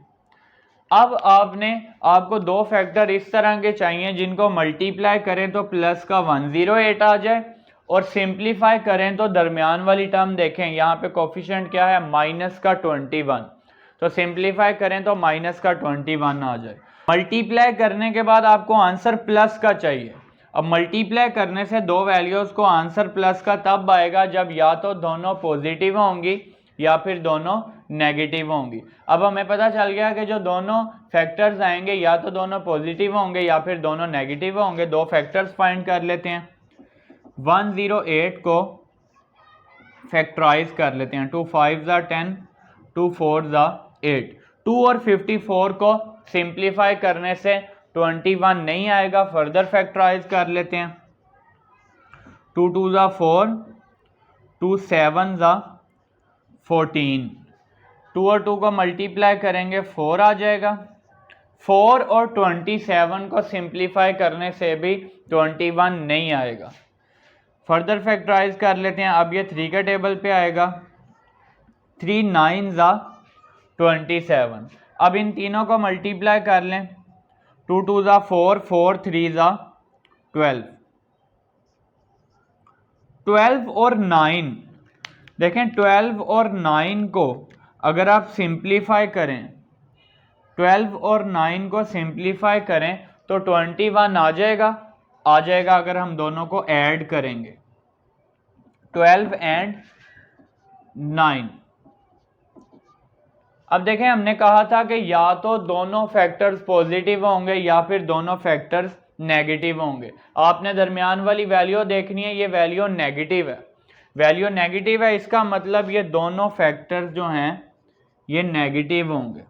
अब आपको दो फैक्टर इस तरह के चाहिए जिनको मल्टीप्लाई करें तो प्लस का 108 आ जाए और सिंप्लीफाई करें तो दरमियान वाली टर्म देखें यहाँ पे कोफिशिएंट क्या है माइनस का 21। तो सिंप्लीफाई करें तो माइनस का 21 आ जाए। मल्टीप्लाई करने के बाद आपको आंसर प्लस का चाहिए। अब मल्टीप्लाई करने से दो वैल्यूज को आंसर प्लस का तब आएगा जब या तो दोनों पॉजिटिव होंगी या फिर दोनों नेगेटिव होंगी। अब हमें पता चल गया कि जो दोनों फैक्टर्स आएंगे या तो दोनों पॉजिटिव होंगे या फिर दोनों नेगेटिव होंगे। दो फैक्टर्स फाइंड कर लेते हैं। 108 को फैक्टराइज कर लेते हैं। 2 5 10, 2 4 8। 2 और 54 को सिंप्लीफाई करने से 21 नहीं आएगा, फर्दर फैक्टराइज कर लेते हैं। 2 2 4, 2 7 14। 2 और 2 को मल्टीप्लाई करेंगे 4 आ जाएगा। 4 और 27 को सिंप्लीफाई करने से भी 21 नहीं आएगा। फर्दर फैक्टराइज कर लेते हैं। अब ये 3 के टेबल पे आएगा। 3 9 27। अब इन तीनों को मल्टीप्लाई कर लें। 2 2 4, 4 3 12। 12 और 9 देखें, 12 और 9 को अगर आप सिंप्लीफाई करें, 12 और 9 को सिंप्लीफाई करें तो 21 आ जाएगा अगर हम दोनों को ऐड करेंगे। 12 एंड 9। अब देखें हमने कहा था कि या तो दोनों फैक्टर्स पॉजिटिव होंगे या फिर दोनों फैक्टर्स नेगेटिव होंगे। आपने दरमियान वाली वैल्यू देखनी है, ये वैल्यू नेगेटिव है। वैल्यू नेगेटिव है, इसका मतलब ये दोनों फैक्टर्स जो हैं ये नेगेटिव होंगे।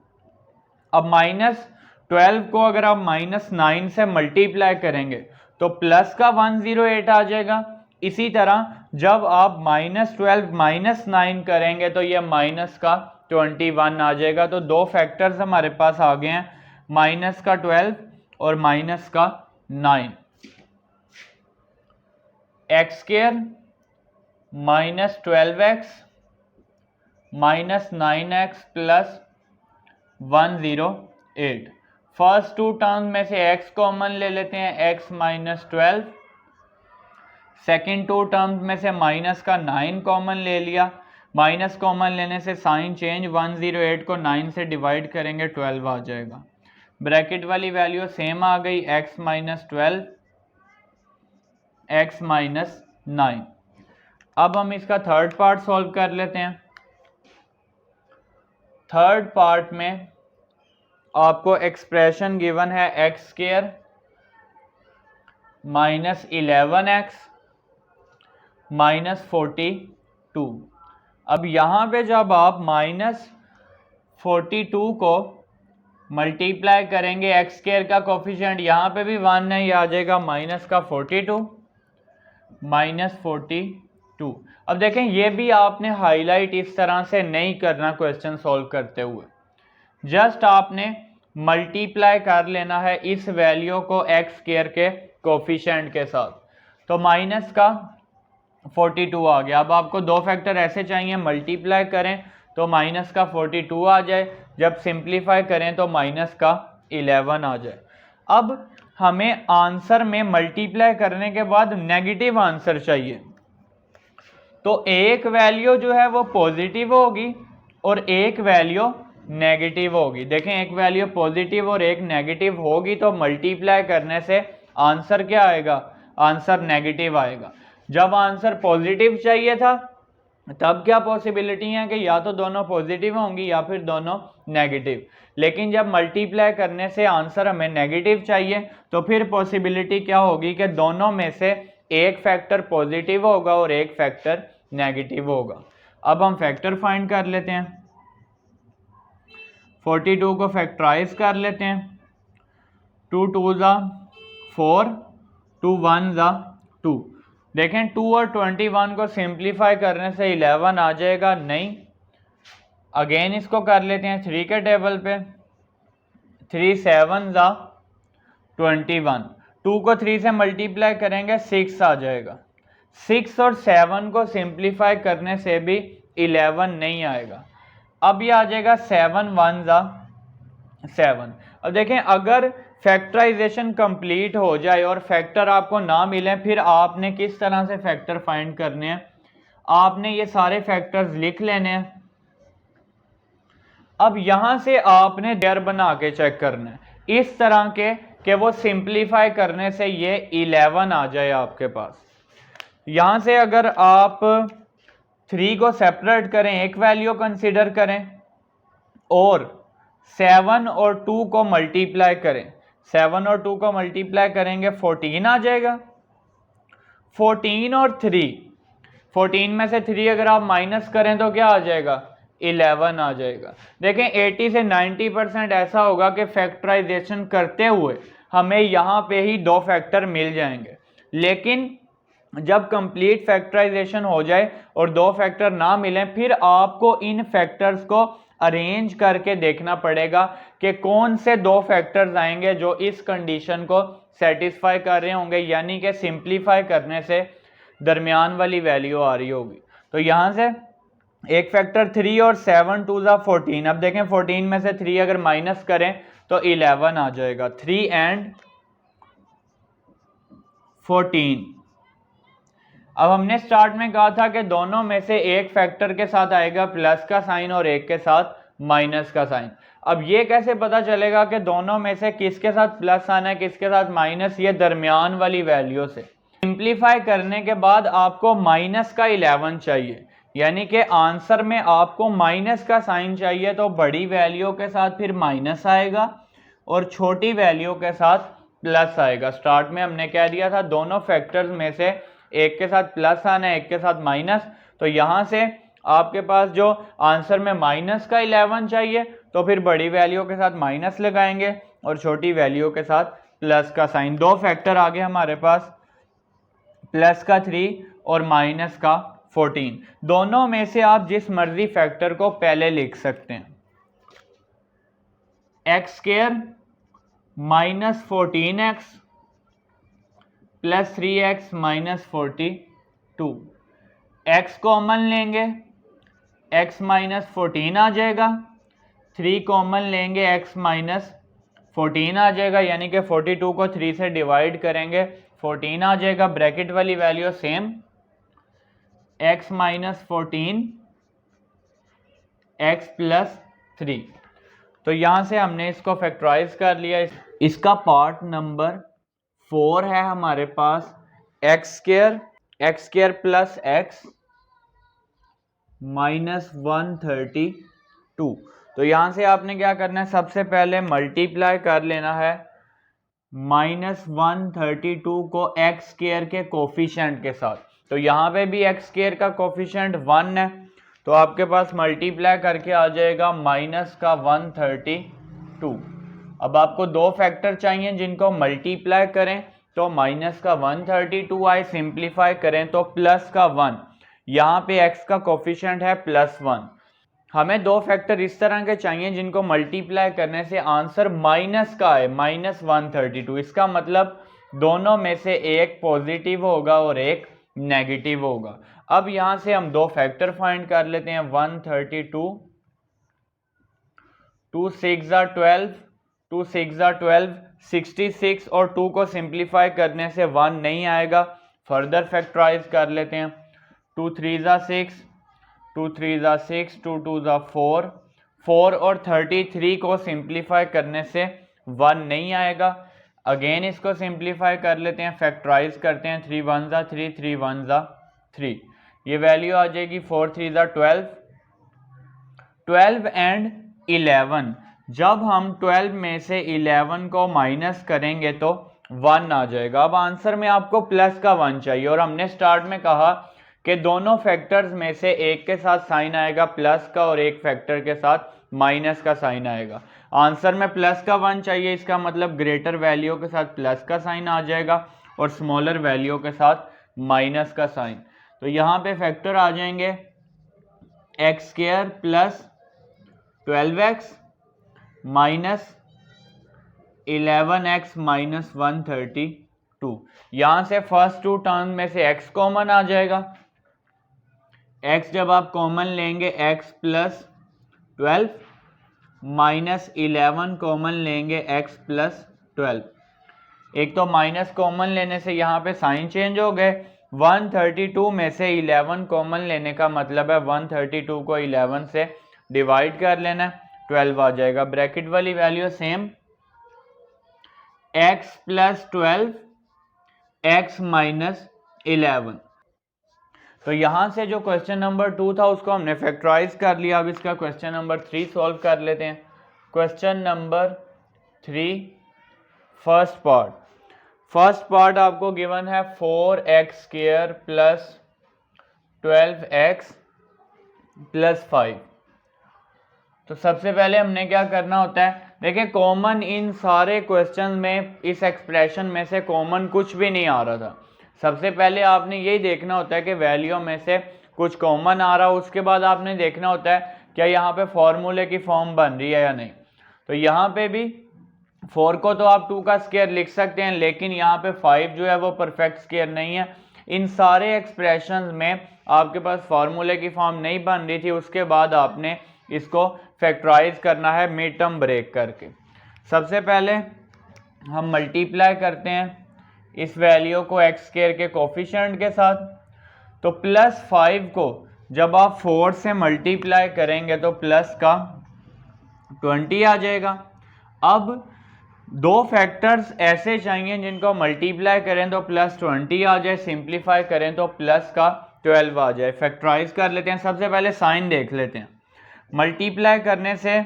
अब -12 को अगर आप -9 से मल्टीप्लाई करेंगे तो प्लस का 108 आ जाएगा। इसी तरह जब आप -12 -9 करेंगे तो ये माइनस का 21 आ जाएगा। तो दो फैक्टर्स हमारे पास आ गए हैं, माइनस का 12 और माइनस का 9। x² -12x -9x +108। First two term में से x कॉमन ले लेते हैं, x -12। सेकेंड टू टर्म्स में से माइनस का 9 कॉमन ले लिया। माइनस कॉमन लेने से साइन चेंज, 108 को 9 से डिवाइड करेंगे 12 आ जाएगा। ब्रैकेट वाली वैल्यू सेम आ गई, x -12 x -9। अब हम इसका थर्ड पार्ट सॉल्व कर लेते हैं। थर्ड पार्ट में आपको एक्सप्रेशन गिवन है x square minus 11x minus 42। अब यहाँ पे जब आप माइनस 42 को मल्टीप्लाई करेंगे, एक्स स्क्वायर का कोफिशिएंट यहाँ पे भी 1 है, ये आ जाएगा माइनस का 42 माइनस 42। अब देखें ये भी आपने हाईलाइट इस तरह से नहीं करना क्वेश्चन सॉल्व करते हुए, जस्ट आपने मल्टीप्लाई कर लेना है इस वैल्यू को एक्स स्क्वायर के कोफिशिएंट के साथ। तो माइनस का 42 आ गया। अब आपको दो फैक्टर ऐसे चाहिए, मल्टीप्लाई करें तो माइनस का 42 आ जाए, जब सिंप्लीफाई करें तो माइनस का 11 आ जाए। अब हमें आंसर में मल्टीप्लाई करने के बाद नेगेटिव आंसर चाहिए, तो एक वैल्यू जो है वो पॉजिटिव होगी और एक वैल्यू नेगेटिव होगी। देखें एक वैल्यू पॉजिटिव और एक नेगेटिव होगी तो मल्टीप्लाई करने से आंसर क्या आएगा, आंसर नेगेटिव आएगा। जब आंसर पॉजिटिव चाहिए था तब क्या पॉसिबिलिटी है कि या तो दोनों पॉजिटिव होंगी या फिर दोनों नेगेटिव, लेकिन जब मल्टीप्लाई करने से आंसर हमें नेगेटिव चाहिए तो फिर पॉसिबिलिटी क्या होगी कि दोनों में से एक फैक्टर पॉजिटिव होगा और एक फैक्टर नेगेटिव होगा। अब हम फैक्टर फाइंड कर लेते हैं, 42 को फैक्टराइज कर लेते हैं, 2 2 ज़ा 4, 2 1 ज़ा 2। देखें 2 और 21 को सिंप्लीफाई करने से 11 आ जाएगा, नहीं। अगेन इसको कर लेते हैं 3 के टेबल पे, 3 7 ज़ा 21, 2 को 3 से मल्टीप्लाई करेंगे 6 आ जाएगा। 6 और 7 को सिंप्लीफाई करने से भी 11 नहीं आएगा। अब ये आ जाएगा 7 1 ज़ा 7। अब देखें अगर फैक्टराइजेशन कंप्लीट हो जाए और फैक्टर आपको ना मिले, फिर आपने किस तरह से फैक्टर फाइंड करने हैं, आपने ये सारे फैक्टर्स लिख लेने हैं। अब यहां से आपने देयर बना के चेक करना है इस तरह के कि वो सिंप्लीफाई करने से ये 11 आ जाए आपके पास। यहां से अगर आप 3 को सेपरेट करें, एक वैल्यू कंसीडर करें और 7 और 2 को मल्टीप्लाई करें, 7 और 2 को मल्टीप्लाई करेंगे 14 आ जाएगा। 14 और 3, 14 में से 3 अगर आप माइनस करें तो क्या आ जाएगा, 11 आ जाएगा। देखें 80 से 90% ऐसा होगा कि फैक्टराइजेशन करते हुए हमें यहाँ पे ही दो फैक्टर मिल जाएंगे, लेकिन जब कंप्लीट फैक्टराइजेशन हो जाए और दो फैक्टर ना मिलें, फिर आपको इन फैक्टर्स को अरेंज करके देखना पड़ेगा कि कौन से दो फैक्टर्स आएंगे जो इस कंडीशन को सेटिस्फाई कर रहे होंगे, यानी कि सिंप्लीफाई करने से दरमियान वाली वैल्यू आ रही होगी। तो यहाँ से एक फैक्टर 3 और 7 2 ज़ा 14। अब देखें 14 में से 3 अगर माइनस करें तो 11 आ जाएगा, 3 एंड 14। अब हमने स्टार्ट में कहा था कि दोनों में से एक फैक्टर के साथ आएगा प्लस का साइन और एक के साथ माइनस का साइन। अब ये कैसे पता चलेगा कि दोनों में से किसके साथ प्लस आना है किसके साथ माइनस, ये दरमियान वाली वैल्यू से सिंप्लीफाई करने के बाद आपको माइनस का 11 चाहिए, यानी कि आंसर में आपको माइनस का साइन चाहिए, तो बड़ी वैल्यू के साथ फिर माइनस आएगा और छोटी वैल्यू के साथ प्लस आएगा। स्टार्ट में हमने कह दिया था दोनों फैक्टर्स में से एक के साथ प्लस आना है एक के साथ माइनस, तो यहां से आपके पास जो आंसर में माइनस का 11 चाहिए तो फिर बड़ी वैल्यू के साथ माइनस लगाएंगे और छोटी वैल्यू के साथ प्लस का साइन। दो फैक्टर आ गए हमारे पास, प्लस का 3 और माइनस का 14। दोनों में से आप जिस मर्जी फैक्टर को पहले लिख सकते हैं, x square minus 14x plus 3x minus 42। x common लेंगे x माइनस 14 आ जाएगा, 3 कॉमन लेंगे x माइनस 14 आ जाएगा, यानी कि 42 को 3 से डिवाइड करेंगे 14 आ जाएगा। ब्रैकेट वाली value same, x minus 14 x plus 3। तो यहां से हमने इसको फैक्टराइज कर लिया। इसका पार्ट नंबर 4 है हमारे पास, x square plus x minus 132। तो यहाँ से आपने क्या करना है, सबसे पहले मल्टीप्लाई कर लेना है -132 को एक्स स्क्वायर के कोफिशिएंट के साथ। तो यहाँ पे भी एक्स स्क्वायर का कोफिशिएंट 1 है, तो आपके पास मल्टीप्लाई करके आ जाएगा -132। अब आपको दो फैक्टर चाहिए जिनको मल्टीप्लाई करें, तो -132 आए, सिंप्लीफाई करें तो +1। यहाँ पे x का कोफिशिएंट है +1। हमें दो फैक्टर इस तरह के चाहिए जिनको मल्टीप्लाई करने से आंसर माइनस का है, -132। इसका मतलब दोनों में से एक पॉजिटिव होगा और एक नेगेटिव होगा। अब यहां से हम दो फैक्टर फाइंड कर लेते हैं। 132, 2 6 12, 2 6 12, 66 और 2 को सिंप्लीफाई करने से 1 नहीं आएगा। फर्दर फैक्टराइज कर लेते हैं। 2 3 6, 2 3 6, 2 2 4, 4 और 33 को सिंप्लीफाई करने से 1 नहीं आएगा। अगेन इसको सिंप्लीफाई कर लेते हैं, फैक्टराइज करते हैं। 3 1 3, 3 1 3, ये वैल्यू आ जाएगी 4 3 12, 12 एंड 11। जब हम 12 में से 11 को माइनस करेंगे तो 1 आ जाएगा। अब आंसर में आपको प्लस का 1 चाहिए, और हमने स्टार्ट में कहा कि दोनों फैक्टर्स में से एक के साथ साइन आएगा प्लस का और एक फैक्टर के साथ माइनस का साइन आएगा। आंसर में प्लस का 1 चाहिए, इसका मतलब ग्रेटर वैल्यू के साथ प्लस का साइन आ जाएगा और स्मॉलर वैल्यू के साथ माइनस का साइन। तो यहाँ पे फैक्टर आ जाएंगे x square plus 12x minus 11x minus 132। यहाँ से फर्स्ट टू टर्म में से x कॉमन आ जाएगा। x जब आप कॉमन लेंगे x प्लस 12 माइनस 11 कॉमन लेंगे x प्लस 12। एक तो माइनस कॉमन लेने से यहाँ पे साइन चेंज हो गए। 132 में से 11 कॉमन लेने का मतलब है 132 को 11 से डिवाइड कर लेना, 12 आ जाएगा। ब्रैकेट वाली value same, x plus 12 x minus 11। तो यहां से जो क्वेश्चन नंबर 2 था उसको हमने फैक्टराइज कर लिया। अब इसका क्वेश्चन नंबर 3 सॉल्व कर लेते हैं। क्वेश्चन नंबर 3 फर्स्ट पार्ट आपको गिवन है 4x square plus 12x plus 5। तो सबसे पहले हमने क्या करना होता है, देखिए कॉमन इन सारे क्वेश्चन में, इस एक्सप्रेशन में से कॉमन कुछ भी नहीं आ रहा था। सबसे पहले आपने यही देखना होता है कि वैल्यू में से कुछ कॉमन आ रहा हो, उसके बाद आपने देखना होता है क्या यहाँ पे फॉर्मूले की फॉर्म बन रही है या नहीं। तो यहाँ पे भी 4 को तो आप 2 का स्क्वायर लिख सकते हैं, लेकिन यहाँ पे 5 जो है वो परफेक्ट स्क्वायर नहीं है। इन सारे एक्सप्रेशन में आपके पास फॉर्मूले की फॉर्म नहीं बन रही थी, उसके बाद आपने इसको फैक्टराइज करना है मिड टर्म ब्रेक करके। सबसे पहले हम मल्टीप्लाई करते हैं इस वैल्यू को एक्स स्क्वायर के कोफिशिएंट के साथ। तो +5 को जब आप 4 से मल्टीप्लाई करेंगे तो प्लस का 20 आ जाएगा। अब दो फैक्टर्स ऐसे चाहिए जिनको मल्टीप्लाई करें तो +20 आ जाए, सिंप्लीफाई करें तो प्लस का 12 आ जाए। फैक्टराइज कर लेते हैं। सबसे पहले साइन देख लेते हैं। मल्टीप्लाई करने से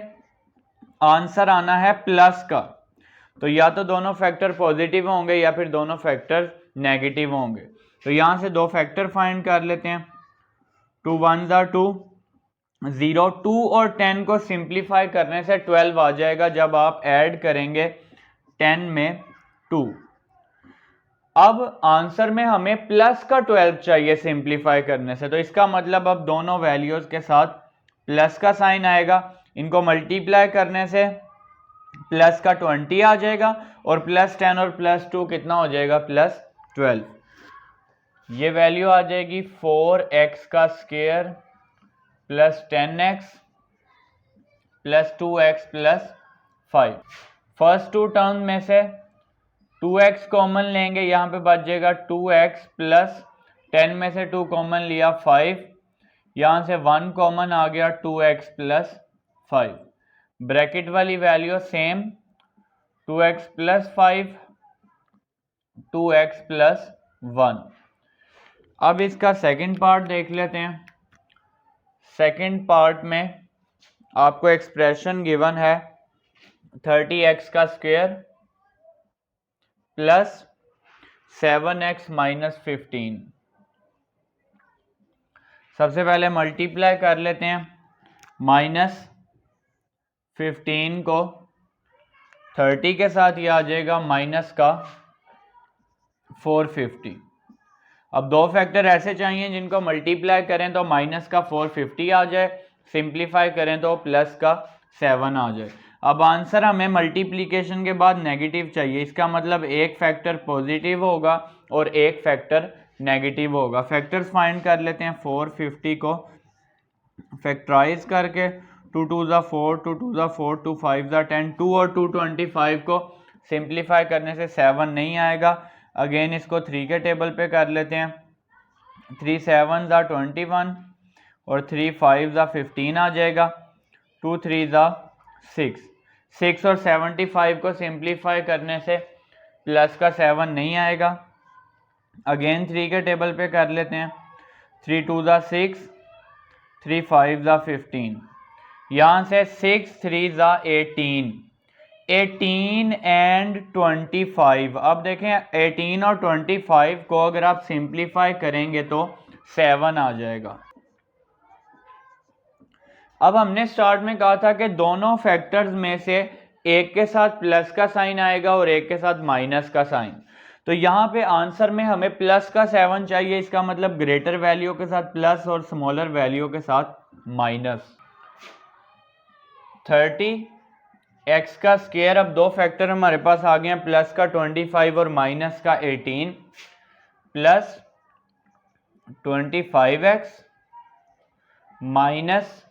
आंसर आना है प्लस का, तो या तो दोनों फैक्टर पॉजिटिव होंगे या फिर दोनों फैक्टर नेगेटिव होंगे। तो यहां से दो फैक्टर फाइंड कर लेते हैं। 2 1 2, 0, 2 और 10 को सिंप्लीफाई करने से 12 आ जाएगा जब आप ऐड करेंगे 10 में 2। अब आंसर में हमें प्लस का 12 चाहिए सिंप्लीफाई करने से, तो इसका मतलब अब दोनों वैल्यूज के साथ प्लस का साइन आएगा। इनको मल्टीप्लाई करने से प्लस का 20 आ जाएगा और +10 और +2 कितना हो जाएगा, +12। ये वैल्यू आ जाएगी 4x का square plus 10x plus 2x plus 5। First two term में से 2x कॉमन लेंगे, यहाँ पे बच जाएगा 2x प्लस 10 में से 2 कॉमन लिया 5, यहाँ से 1 कॉमन आ गया 2x प्लस 5। ब्रैकेट वाली value same, 2x plus 5, 2x plus 1। अब इसका सेकंड पार्ट देख लेते हैं। सेकंड पार्ट में आपको एक्सप्रेशन गिवन है 30x का स्क्वायर प्लस 7x माइनस 15। सबसे पहले मल्टीप्लाई कर लेते हैं। माइनस 15 को 30 के साथ ये आ जाएगा माइनस का 450। अब दो फैक्टर ऐसे चाहिए जिनको मल्टीप्लाई करें तो माइनस का 450 आ जाए, सिंप्लीफाई करें तो प्लस का 7 आ जाए। अब आंसर हमें मल्टीप्लिकेशन के बाद नेगेटिव चाहिए, इसका मतलब एक फैक्टर पॉजिटिव होगा और एक फैक्टर नेगेटिव होगा। फैक्टर्स फाइंड कर लेते हैं। 450 को फैक्टराइज करके 2 2 ज़ा 4, 2 2 ज़ा 4, 2 5 ज़ा 10, 2 और 2 25 को सिंप्लीफाई करने से 7 नहीं आएगा। अगेन इसको 3 के टेबल पे कर लेते हैं। 3 7 ज़ा 21 और 3 5 ज़ा 15 आ जाएगा। 2 3 ज़ा 6, 6 और 75 को सिंप्लीफाई करने से प्लस का 7 नहीं आएगा। अगेन 3 के टेबल पे कर लेते हैं। 3 2 ज़ा 6, 3 5 ज़ा 15, यहाँ से 6 3 ज़ा 18, 18 एंड 25। अब देखें 18 और 25 को अगर आप सिंप्लीफाई करेंगे तो 7 आ जाएगा। अब हमने स्टार्ट में कहा था कि दोनों फैक्टर्स में से एक के साथ प्लस का साइन आएगा और एक के साथ माइनस का साइन। तो यहाँ पे आंसर में हमें प्लस का 7 चाहिए, इसका मतलब ग्रेटर वैल्यू के साथ प्लस और स्मॉलर वैल्यू के साथ माइनस। 30x का स्क्वायर, अब दो फैक्टर हमारे पास आ गए हैं, प्लस का 25 और माइनस का 18, plus 25x minus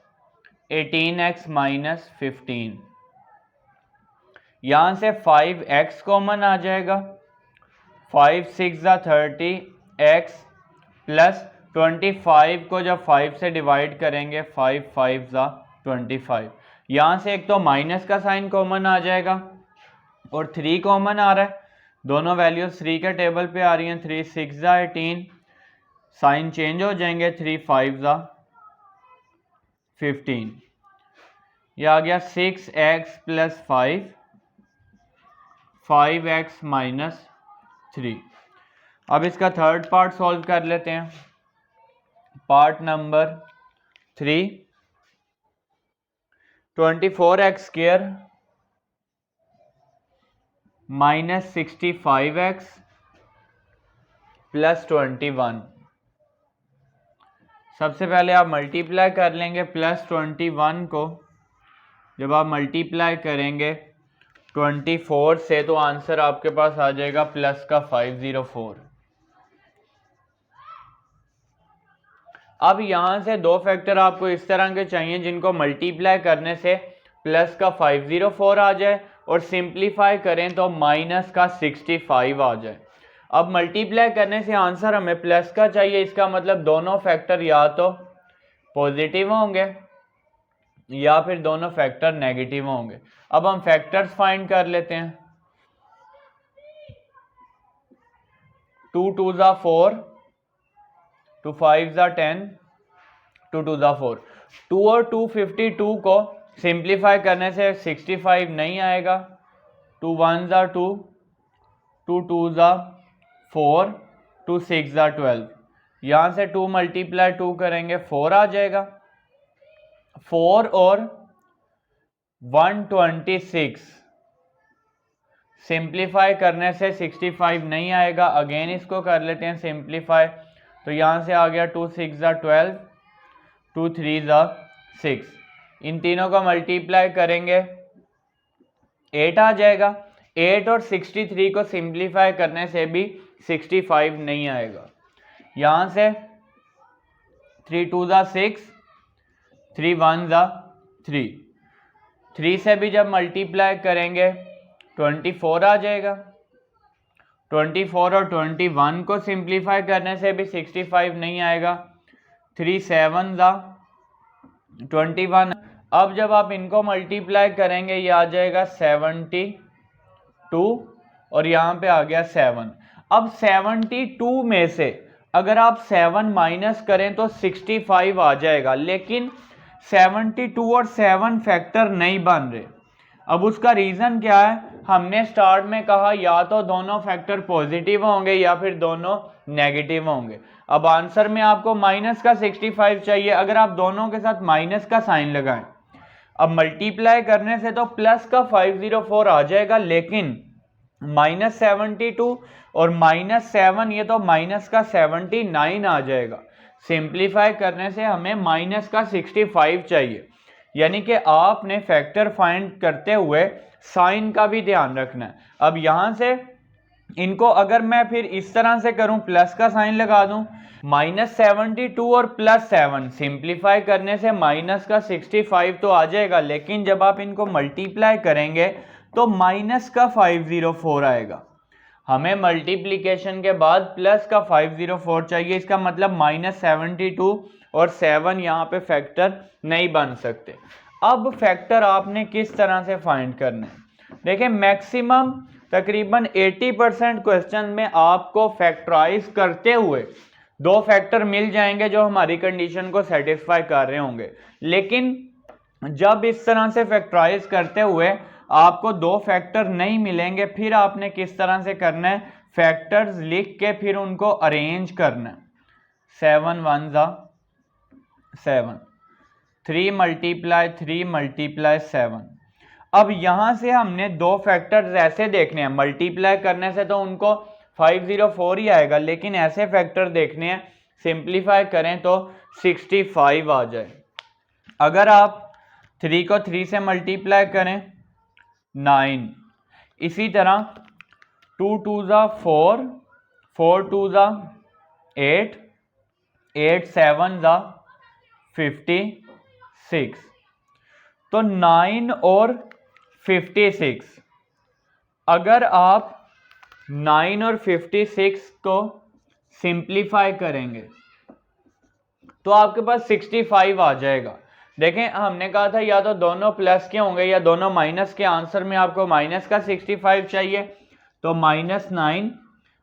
18x minus 15। यहां से 5x कॉमन आ जाएगा। 5 6 ज़ा 30x प्लस 25 को जब 5 से डिवाइड करेंगे 5 5 ज़ा 25। यहाँ से एक तो माइनस का साइन कॉमन आ जाएगा और 3 कॉमन आ रहा है। दोनों वैल्यूज 3 के टेबल पे आ रही हैं। 3 6 ज़ा 18, साइन चेंज हो जाएंगे। 3 5 ज़ा 15, यह आ गया 6x प्लस 5, 5x माइनस 3। अब इसका थर्ड पार्ट सॉल्व कर लेते हैं। Part number 3, 24x square minus 65x plus 21। सबसे पहले आप मल्टीप्लाई कर लेंगे। प्लस 21 को जब आप मल्टीप्लाई करेंगे 24 से तो आंसर आपके पास आ जाएगा प्लस का 504। अब यहां से दो फैक्टर आपको इस तरह के चाहिए जिनको मल्टीप्लाई करने से प्लस का 504 आ जाए और सिंप्लीफाई करें तो माइनस का 65 आ जाए। अब मल्टीप्लाई करने से आंसर हमें प्लस का चाहिए, इसका मतलब दोनों फैक्टर या तो पॉजिटिव होंगे या फिर दोनों फैक्टर नेगेटिव होंगे। अब हम फैक्टर्स फाइंड कर लेते हैं। 2 2 ज़ा 4, 2 5 ज़ा 10, 2 2 ज़ा 4। 2 और 252 को सिंप्लीफाई करने से 65 नहीं आएगा। 2 1 ज़ा 2, 2 2 ज़ा 4, 2 6 ज़ा 12। यहाँ से 2 मल्टीप्लाई 2 करेंगे 4 आ जाएगा। 4 और 126 सिंप्लीफाई करने से 65 नहीं आएगा। अगेन इसको कर लेते हैं सिंप्लीफाई, तो यहाँ से आ गया 2 6 ज़ा 12, 2 3 ज़ा 6। इन तीनों का मल्टीप्लाई करेंगे 8 आ जाएगा। 8 और 63 को सिंप्लीफाई करने से भी 65 नहीं आएगा। यहाँ से 3 2 ज़ा 6, 3 1 ज़ा 3। 3 से भी जब मल्टीप्लाई करेंगे 24 आ जाएगा। 24 और 21 को सिंप्लीफाई करने से भी 65 नहीं आएगा। 3 7 ज़ा 21। अब जब आप इनको मल्टीप्लाई करेंगे ये आ जाएगा 72 और यहाँ पे आ गया 7। अब 72 में से अगर आप 7 माइनस करें तो 65 आ जाएगा, लेकिन 72 और 7 फैक्टर नहीं बन रहे। अब उसका रीज़न क्या है? हमने स्टार्ट में कहा या तो दोनों फैक्टर पॉजिटिव होंगे या फिर दोनों नेगेटिव होंगे। अब आंसर में आपको माइनस का 65 चाहिए। अगर आप दोनों के साथ माइनस का साइन लगाएं, अब मल्टीप्लाई करने से तो प्लस का 504 आ जाएगा, लेकिन -72 और -7 ये तो माइनस का 79 आ जाएगा। सिंप्लीफाई करने से हमें माइनस का 65 चाहिए। यानी कि आपने फैक्टर फाइंड करते हुए साइन का भी ध्यान रखना है। अब यहां से इनको अगर मैं फिर इस तरह से करूं, प्लस का साइन लगा दूं, -72 और +7 सिंप्लीफाई करने से माइनस का 65 तो आ जाएगा, लेकिन जब आप इनको मल्टीप्लाई करेंगे तो माइनस का 504 आएगा। हमें मल्टीप्लिकेशन के बाद प्लस का 504 चाहिए। इसका मतलब -72 और 7 यहाँ पे फैक्टर नहीं बन सकते। अब फैक्टर आपने किस तरह से फाइंड करने हैं? देखिए, मैक्सिमम तकरीबन 80% क्वेश्चन में आपको फैक्टराइज करते हुए दो फैक्टर मिल जाएंगे जो हमारी कंडीशन को सेटिस्फाई कर रहे होंगे। लेकिन जब इस तरह से फैक्टराइज करते हुए आपको दो फैक्टर नहीं मिलेंगे, फिर आपने किस तरह से करना है? फैक्टर्स लिख के फिर उनको अरेंज करना है। 7 1 जा 7, 3 मल्टीप्लाई 3 मल्टीप्लाई 7। अब यहां से हमने दो फैक्टर्स ऐसे देखने हैं, मल्टीप्लाई करने से तो उनको 504 ही आएगा, लेकिन ऐसे फैक्टर देखने हैं सिंप्लीफाई करें तो 65 आ जाए। अगर आप 3 को 3 से मल्टीप्लाई करें 9, इसी तरह 2 2 जा 4, 4 2 जा 8, 8 7 जा 56। तो 9 और 56, अगर आप 9 और 56 को सिंप्लीफाई करेंगे तो आपके पास 65 आ जाएगा। देखें, हमने कहा था या तो दोनों प्लस के होंगे या दोनों माइनस के। आंसर में आपको माइनस का 65 चाहिए, तो -9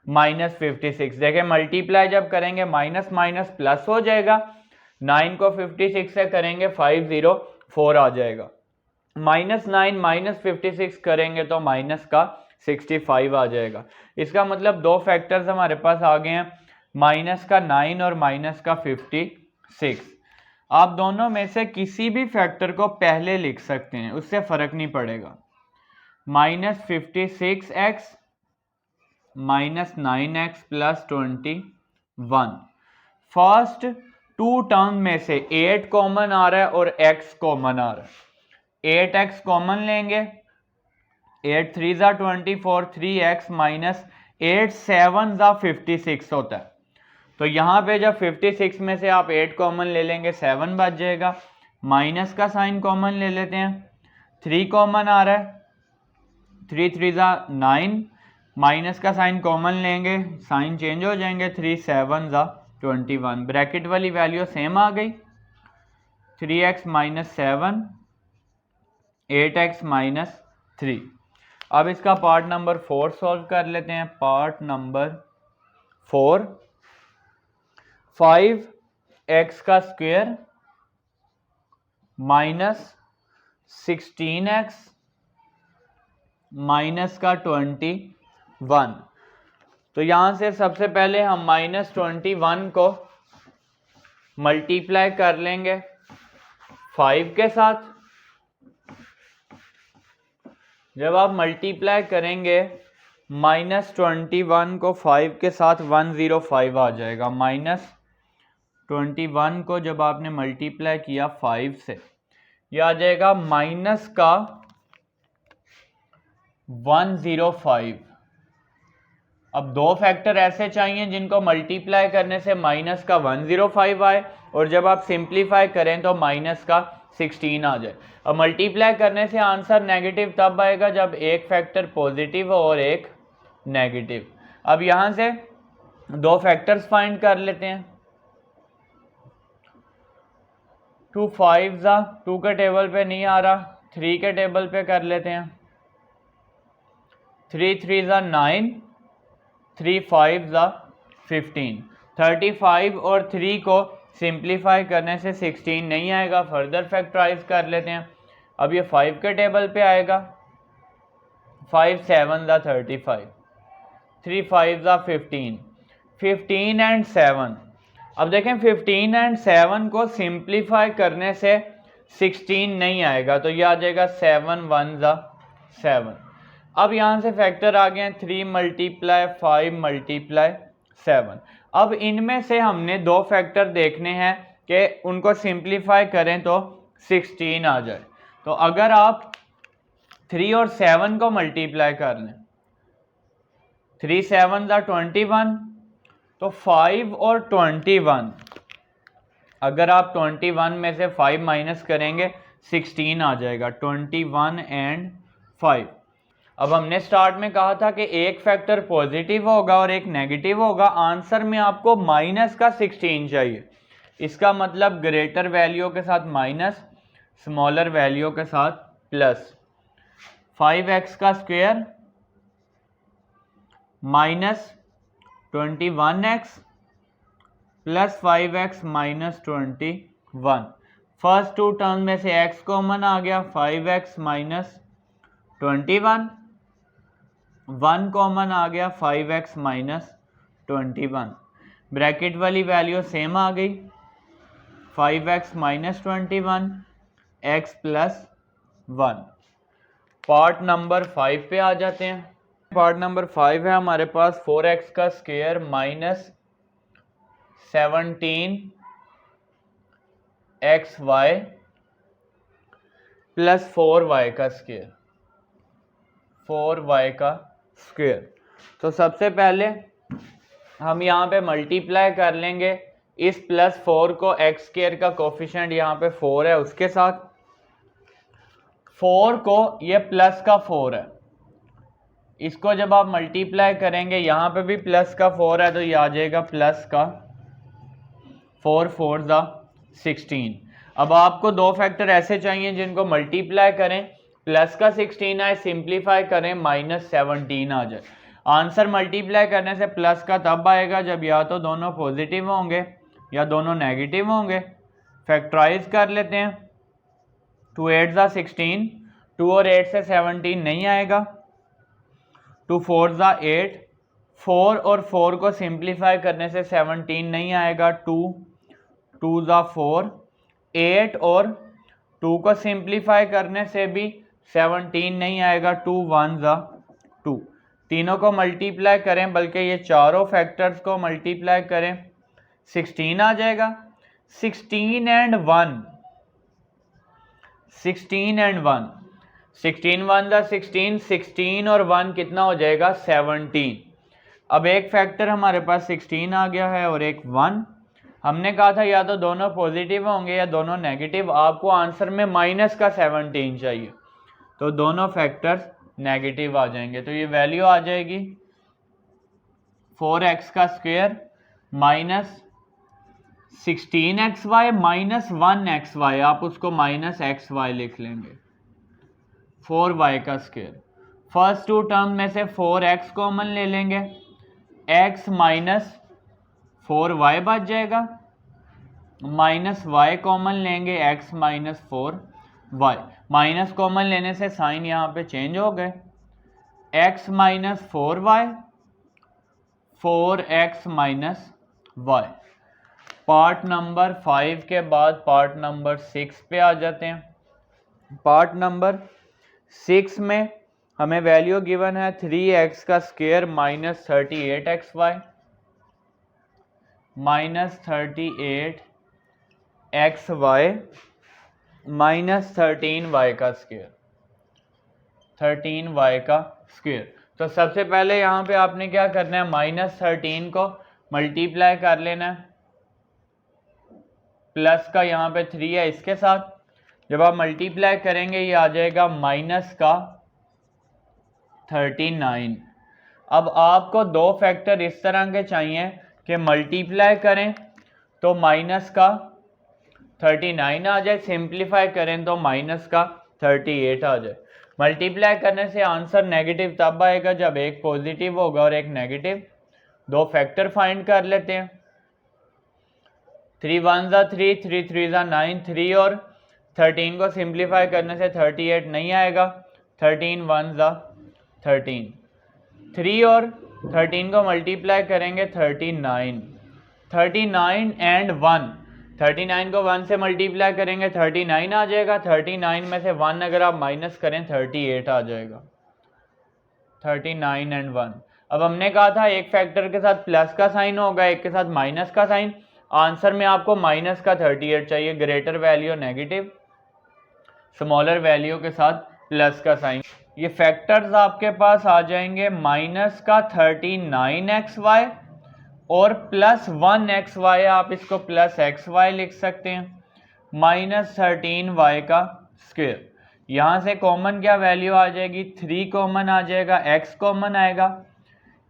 -56। देखें, मल्टीप्लाई जब करेंगे माइनस माइनस प्लस हो जाएगा। 9 को 56 से करेंगे 504 आ जाएगा। -9 -56 करेंगे तो माइनस का 65 आ जाएगा। इसका मतलब दो फैक्टर्स हमारे पास आ गए हैं, माइनस का 9 और माइनस का 56। आप दोनों में से किसी भी फैक्टर को पहले लिख सकते हैं, उससे फर्क नहीं पड़ेगा। -56x -9x + 21। First two term में से 8 कॉमन आ रहा है और x कॉमन आ रहा है। 8x कॉमन लेंगे, 8 3 जा 24, 3x -8 7 जा 56 होता है। तो यहाँ पे जब 56 में से आप 8 कॉमन ले लेंगे 7 बच जाएगा। माइनस का साइन कॉमन ले लेते हैं, 3 कॉमन आ रहा है, 3 3 जा 9, माइनस का साइन कॉमन लेंगे, साइन चेंज हो जाएंगे, 3 7 जा 21। ब्रैकेट वाली वैल्यू सेम आ गई। 3x -7, 8x -3। अब इसका पार्ट नंबर 4 सॉल्व कर लेते हैं। पार्ट नंबर 4, 5x का स्क्वायर -16x माइनस का 21। तो यहां से सबसे पहले हम -21 को मल्टीप्लाई कर लेंगे 5 के साथ। जब आप मल्टीप्लाई करेंगे -21 को 5 के साथ 105 आ जाएगा। -21 को जब आपने मल्टीप्लाई किया 5 से, यह आ जाएगा माइनस का 105। अब दो फैक्टर ऐसे चाहिए जिनको मल्टीप्लाई करने से माइनस का 105 आए और जब आप सिंप्लीफाई करें तो माइनस का 16 आ जाए। अब मल्टीप्लाई करने से आंसर नेगेटिव तब आएगा जब एक फैक्टर पॉजिटिव हो और एक नेगेटिव। अब यहां से दो फैक्टर्स फाइंड कर लेते हैं। 2 5 जा 2 के टेबल पे नहीं आ रहा, 3 के टेबल पे कर लेते हैं। 3 3 जा 9, 3 5 जा 15। 35 और 3 को सिंप्लीफाई करने से 16 नहीं आएगा, फर्दर फैक्टराइज कर लेते हैं। अब ये 5 के टेबल पे आएगा, 5 7 ज़ा 35, 3 5 ज़ा 15, 15 एंड 7। अब देखें 15 एंड 7 को सिंप्लीफाई करने से 16 नहीं आएगा, तो ये आ जाएगा 7 1 ज़ा 7। अब यहाँ से फैक्टर आ गए 3 मल्टीप्लाई 5 मल्टीप्लाई 7। अब इनमें से हमने दो फैक्टर देखने हैं कि उनको सिंप्लीफाई करें तो 16 आ जाए। तो अगर आप 3 और 7 को मल्टीप्लाई कर लें, 3 7 ज़ा 21, तो 5 और 21, अगर आप 21 में से 5 माइनस करेंगे 16 आ जाएगा, 21 एंड 5। अब हमने स्टार्ट में कहा था कि एक फैक्टर पॉजिटिव होगा और एक नेगेटिव होगा। आंसर में आपको माइनस का 16 चाहिए, इसका मतलब ग्रेटर वैल्यू के साथ माइनस, स्मॉलर वैल्यू के साथ प्लस। 5x का square minus 21x plus 5x minus 21। First two term में से x कॉमन आ गया, 5x माइनस 21, 1 कॉमन आ गया, 5x माइनस 21। ब्रैकेट वाली वैल्यू सेम आ गई, 5x minus 21 x plus 1। Part number 5 पे आ जाते हैं। पार्ट नंबर 5 है हमारे पास 4x का square minus 17 xy plus 4y का स्क्वायर, 4y का स्क्वायर। तो सबसे पहले हम यहाँ पे मल्टीप्लाई कर लेंगे इस प्लस 4 को, एक्स स्क्वायर का कोफिशिएंट यहाँ पे 4 है उसके साथ, 4 को, ये प्लस का 4 है, इसको जब आप मल्टीप्लाई करेंगे यहाँ पे भी प्लस का 4 है, तो ये आ जाएगा प्लस का 4 4 ज़ा 16। अब आपको दो फैक्टर ऐसे चाहिए जिनको मल्टीप्लाई करें प्लस का 16 आए, सिंप्लीफाई करें माइनस 17 आ जाए। आंसर मल्टीप्लाई करने से प्लस का तब आएगा जब या तो दोनों पॉजिटिव होंगे या दोनों नेगेटिव होंगे। फैक्टराइज कर लेते हैं, 2 8 ज़ा 16, 2 और 8 से 17 नहीं आएगा, 2 4 ज़ा 8, 4 और 4 को सिंप्लीफाई करने से 17 नहीं आएगा, 2 2 ज़ा 4, 8 और 2 को सिंप्लीफाई करने से भी 17 नहीं आएगा, 2 1 ज़ा 2। तीनों को मल्टीप्लाई करें, बल्कि ये चारों फैक्टर्स को मल्टीप्लाई करें, 16 आ जाएगा। 16 एंड 1, 16 एंड 1, 16 1 ज़ा 16, 16 और 1 कितना हो जाएगा 17। अब एक फैक्टर हमारे पास 16 आ गया है और एक 1। हमने कहा था या तो दोनों पॉजिटिव होंगे या दोनों नेगेटिव, आपको आंसर में माइनस का 17 चाहिए, तो दोनों फैक्टर्स नेगेटिव आ जाएंगे। तो ये वैल्यू आ जाएगी 4x का square minus 16xy minus 1xy, आप उसको माइनस xy लिख लेंगे, 4y का स्क्वायर। फर्स्ट टू टर्म में से 4x कॉमन ले लेंगे, x माइनस 4y बच जाएगा, माइनस y कॉमन लेंगे, x minus 4y। Minus common लेने से साइन यहाँ पे चेंज हो गए, x minus 4y, 4x minus y। Part number 5 के बाद पार्ट नंबर 6 पे आ जाते हैं। पार्ट नंबर 6 में हमें वैल्यू गिवन है 3x का square minus 38xy minus 38xy minus 13y का स्क्वायर, 13y का स्क्वायर। तो सबसे पहले यहाँ पे आपने क्या करना है, माइनस 13 को मल्टीप्लाई कर लेना है, प्लस का यहाँ पे 3 है इसके साथ, जब आप मल्टीप्लाई करेंगे ये आ जाएगा माइनस का 39। अब आपको दो फैक्टर इस तरह के चाहिए कि मल्टीप्लाई करें तो माइनस का 39 आ जाए, सिंप्लीफाई करें तो माइनस का 38 आ जाए। मल्टीप्लाई करने से आंसर नेगेटिव तब आएगा जब एक पॉजिटिव होगा और एक नेगेटिव। दो फैक्टर फाइंड कर लेते हैं। 3 1 ज़ा 3, 3 3 ज़ा 9, 3 और 13 को सिंप्लीफाई करने से 38 नहीं आएगा, 13 1 ज़ा 13, 3 और 13 को मल्टीप्लाई करेंगे 39, 39 एंड 1, 39 को 1 से मल्टीप्लाई करेंगे 39 आ जाएगा, 39 में से 1 अगर आप माइनस करें 38 आ जाएगा, 39 एंड 1। अब हमने कहा था एक फैक्टर के साथ प्लस का साइन होगा, एक के साथ माइनस का साइन। आंसर में आपको माइनस का 38 चाहिए, greater value negative, smaller value के साथ प्लस का साइन। ये फैक्टर्स आपके पास आ जाएंगे माइनस का 39xy और प्लस 1xy, आप इसको प्लस xy लिख सकते हैं, माइनस 13y का स्क्वायर। यहाँ से कॉमन क्या वैल्यू आ जाएगी, 3 कॉमन आ जाएगा, x कॉमन आएगा,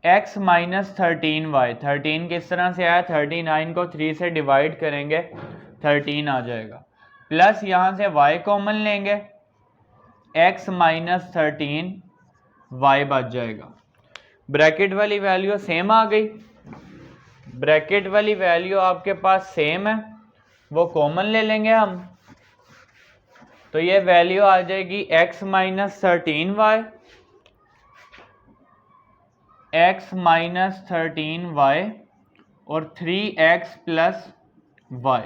x माइनस 13y, 13 किस तरह से आया, 39 को 3 से डिवाइड करेंगे 13 आ जाएगा, प्लस यहाँ से y कॉमन लेंगे, x माइनस 13y बच जाएगा। ब्रैकेट वाली वैल्यू सेम आ गई, ब्रैकेट वाली वैल्यू आपके पास सेम है, वो कॉमन ले लेंगे हम, तो ये वैल्यू आ जाएगी x minus 13y, x minus 13y और 3x plus y।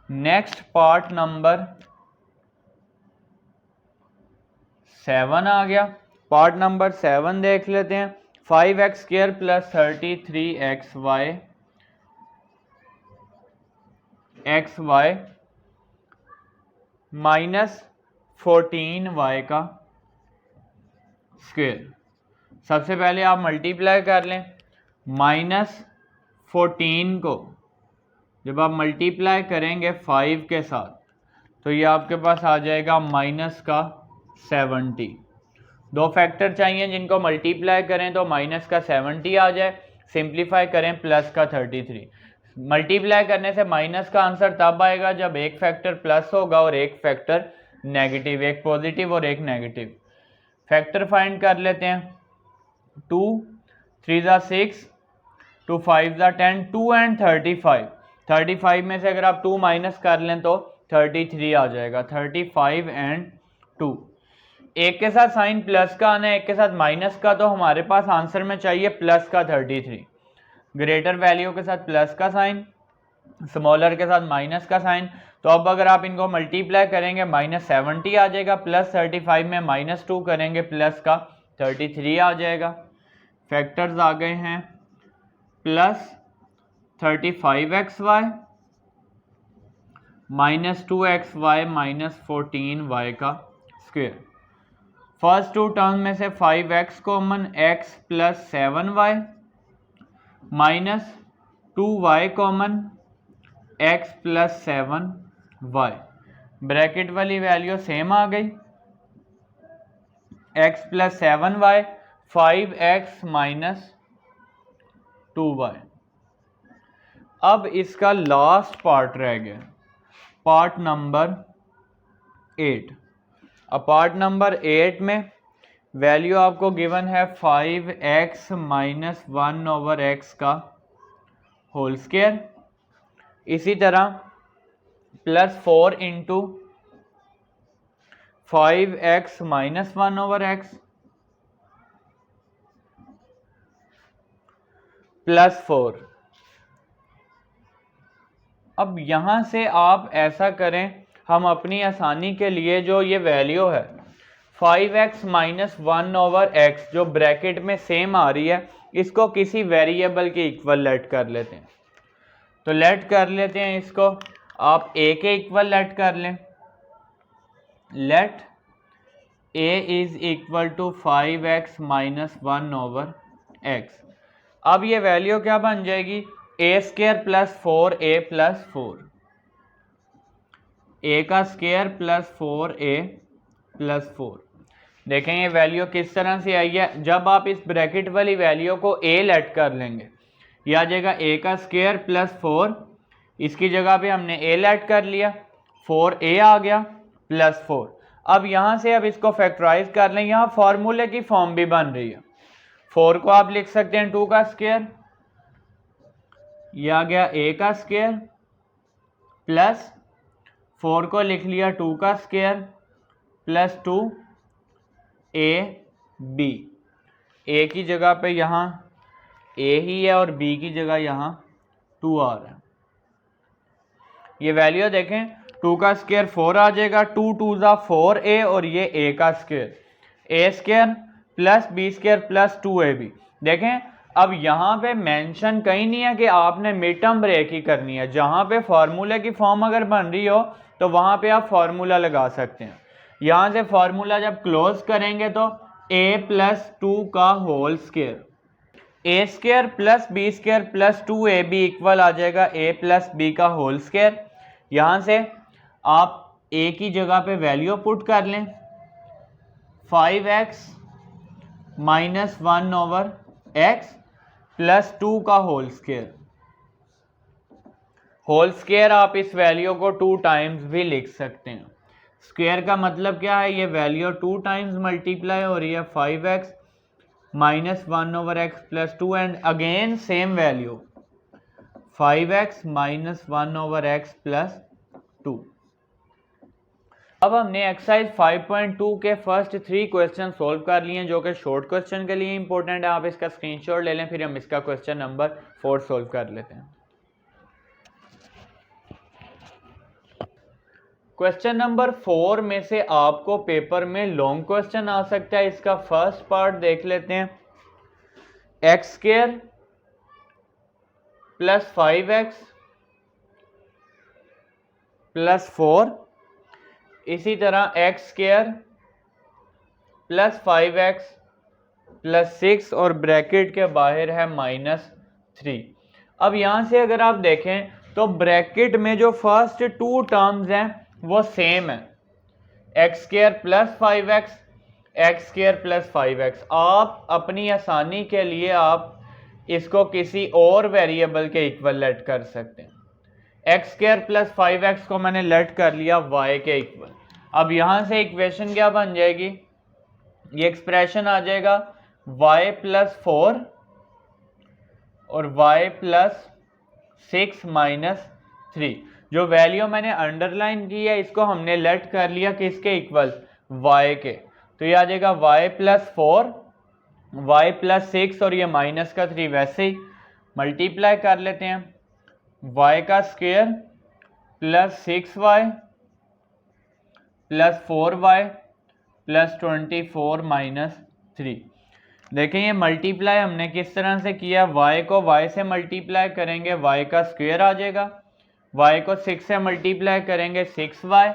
Next part number 7 आ गया, पार्ट नंबर 7 देख लेते हैं। 5x square plus 33xy xy minus 14y का स्क्वायर। सबसे पहले आप मल्टीप्लाई कर लें, माइनस 14 को जब आप मल्टीप्लाई करेंगे 5 के साथ तो ये आपके पास आ जाएगा माइनस का 70। दो फैक्टर चाहिए जिनको मल्टीप्लाई करें तो माइनस का 70 आ जाए, सिंप्लीफाई करें प्लस का 33। मल्टीप्लाई करने से माइनस का आंसर तब आएगा जब एक फैक्टर प्लस होगा और एक फैक्टर नेगेटिव, एक पॉजिटिव और एक नेगेटिव। फैक्टर फाइंड कर लेते हैं, 2 3 ज़ा 6, 2 5 ज़ा 10, 2 एंड 35। 35 में से अगर आप 2 माइनस कर लें तो 33 आ जाएगा, 35 एंड 2। एक के साथ साइन प्लस का आना है, एक के साथ माइनस का, तो हमारे पास आंसर में चाहिए प्लस का 33। ग्रेटर वैल्यू के साथ प्लस का साइन, स्मॉलर के साथ माइनस का साइन। तो अब अगर आप इनको मल्टीप्लाई करेंगे माइनस 70 आ जाएगा, प्लस 35 में माइनस 2 करेंगे प्लस का 33 आ जाएगा। फैक्टर्स आ गए हैं plus 35xy minus 2xy minus 14y का स्क्वायर। फर्स्ट टू टर्म में से 5x common, x plus 7y minus 2y common, x plus 7y। Bracket वाली वैल्यू सेम आ गई, x plus 7y, 5x minus 2y। अब इसका लास्ट पार्ट रह गया, पार्ट नंबर 8। अब पार्ट नंबर 8 में वैल्यू आपको गिवन है 5x माइनस 1/x का होल स्क्वायर। इसी तरह plus 4 into 5x minus 1/x plus 4। अब यहां से आप ऐसा करें, हम अपनी आसानी के लिए जो ये वैल्यू है 5x माइनस 1/x जो ब्रैकेट में सेम आ रही है, इसको किसी वेरिएबल के इक्वल लेट कर लेते हैं। तो लेट कर लेते हैं इसको, आप a के इक्वल लेट कर लें, let a is equal to 5x minus 1/x। अब ये वैल्यू क्या बन जाएगी, a square plus 4a plus 4, a का स्क्वायर प्लस 4a प्लस 4। देखें ये वैल्यू किस तरह से आई है, जब आप इस ब्रैकेट वाली वैल्यू को a लेट कर लेंगे, ये आ जाएगा a का स्क्वायर प्लस 4, इसकी जगह पे हमने a लेट कर लिया, 4a आ गया प्लस 4। अब यहाँ से अब इसको फैक्टराइज कर लें, यहाँ फॉर्मूले की फॉर्म भी बन रही है। 4 को आप लिख सकते हैं 2 का स्क्वायर, यह आ गया a का स्क्वायर प्लस 4 को लिख लिया 2 का स्क्वायर प्लस 2 ए बी, ए की जगह पे यहाँ ए ही है और बी की जगह यहाँ 2 आ रहा है। ये वैल्यू देखें, 2 का स्क्वायर 4 आ जाएगा, 2 2 ज़ा 4a और ये a का square, a square plus b square plus 2ab। देखें अब यहाँ पे मेंशन कहीं नहीं है कि आपने मिड टर्म ब्रेक ही करनी है, जहाँ पे फार्मूले की फॉर्म अगर बन रही हो तो वहाँ पे आप फार्मूला लगा सकते हैं। यहाँ से फार्मूला जब क्लोज करेंगे तो a प्लस 2 का whole square, a square plus b square plus 2ab equal आ जाएगा a प्लस b का होल स्क्वायर। यहाँ से आप a की जगह पे वैल्यू पुट कर लें, 5x minus 1 over x plus 2 का होल स्क्वायर। होल स्क्वायर आप इस वैल्यू को 2 टाइम्स भी लिख सकते हैं। स्क्वायर का मतलब क्या है, ये वैल्यू 2 टाइम्स मल्टीप्लाई हो रही है, 5x minus 1 over x plus 2 and again same value 5x minus 1 over x plus 2। अब हमने एक्सरसाइज 5.2 के फर्स्ट 3 क्वेश्चन सोल्व कर लिए हैं, जो कि शॉर्ट क्वेश्चन के लिए इंपॉर्टेंट है। आप इसका स्क्रीनशॉट ले लें, फिर हम इसका क्वेश्चन नंबर 4 सोल्व कर लेते हैं। क्वेश्चन नंबर 4 में से आपको पेपर में लॉन्ग क्वेश्चन आ सकता है। इसका फर्स्ट पार्ट देख लेते हैं, x square plus 5x plus 4, इसी तरह x square plus 5x plus 6 और ब्रैकेट के बाहर है -3। अब यहाँ से अगर आप देखें तो ब्रैकेट में जो फर्स्ट 2 टर्म्स हैं वो सेम है, x square plus 5x, x square plus 5x। आप अपनी आसानी के लिए आप इसको किसी और वेरिएबल के इक्वल लेट कर सकते हैं। एक्स स्क्वायर प्लस 5x को मैंने लेट कर लिया y के इक्वल। अब यहाँ से इक्वेशन क्या बन जाएगी, ये एक्सप्रेशन आ जाएगा y प्लस 4 और y प्लस 6 माइनस 3। जो वैल्यू मैंने अंडरलाइन की है इसको हमने लेट कर लिया किसके इक्वल, y के। तो ये आ जाएगा y प्लस 4, y प्लस 6 और ये माइनस का 3 वैसे ही मल्टीप्लाई कर लेते हैं, y का square plus 6y plus 4y plus 24 minus 3। देखें ये मल्टीप्लाई हमने किस तरह से किया, y को y से मल्टीप्लाई करेंगे y का स्क्वायर आ जाएगा, y को 6 से मल्टीप्लाई करेंगे 6y,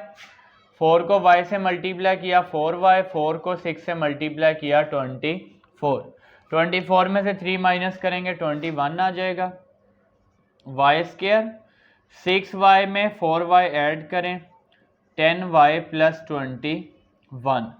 4 को y से मल्टीप्लाई किया 4y, 4 को 6 से मल्टीप्लाई किया 24, 24 में से 3 माइनस करेंगे 21 आ जाएगा, y स्क्वायर 6y में 4y ऐड करें 10y प्लस 21।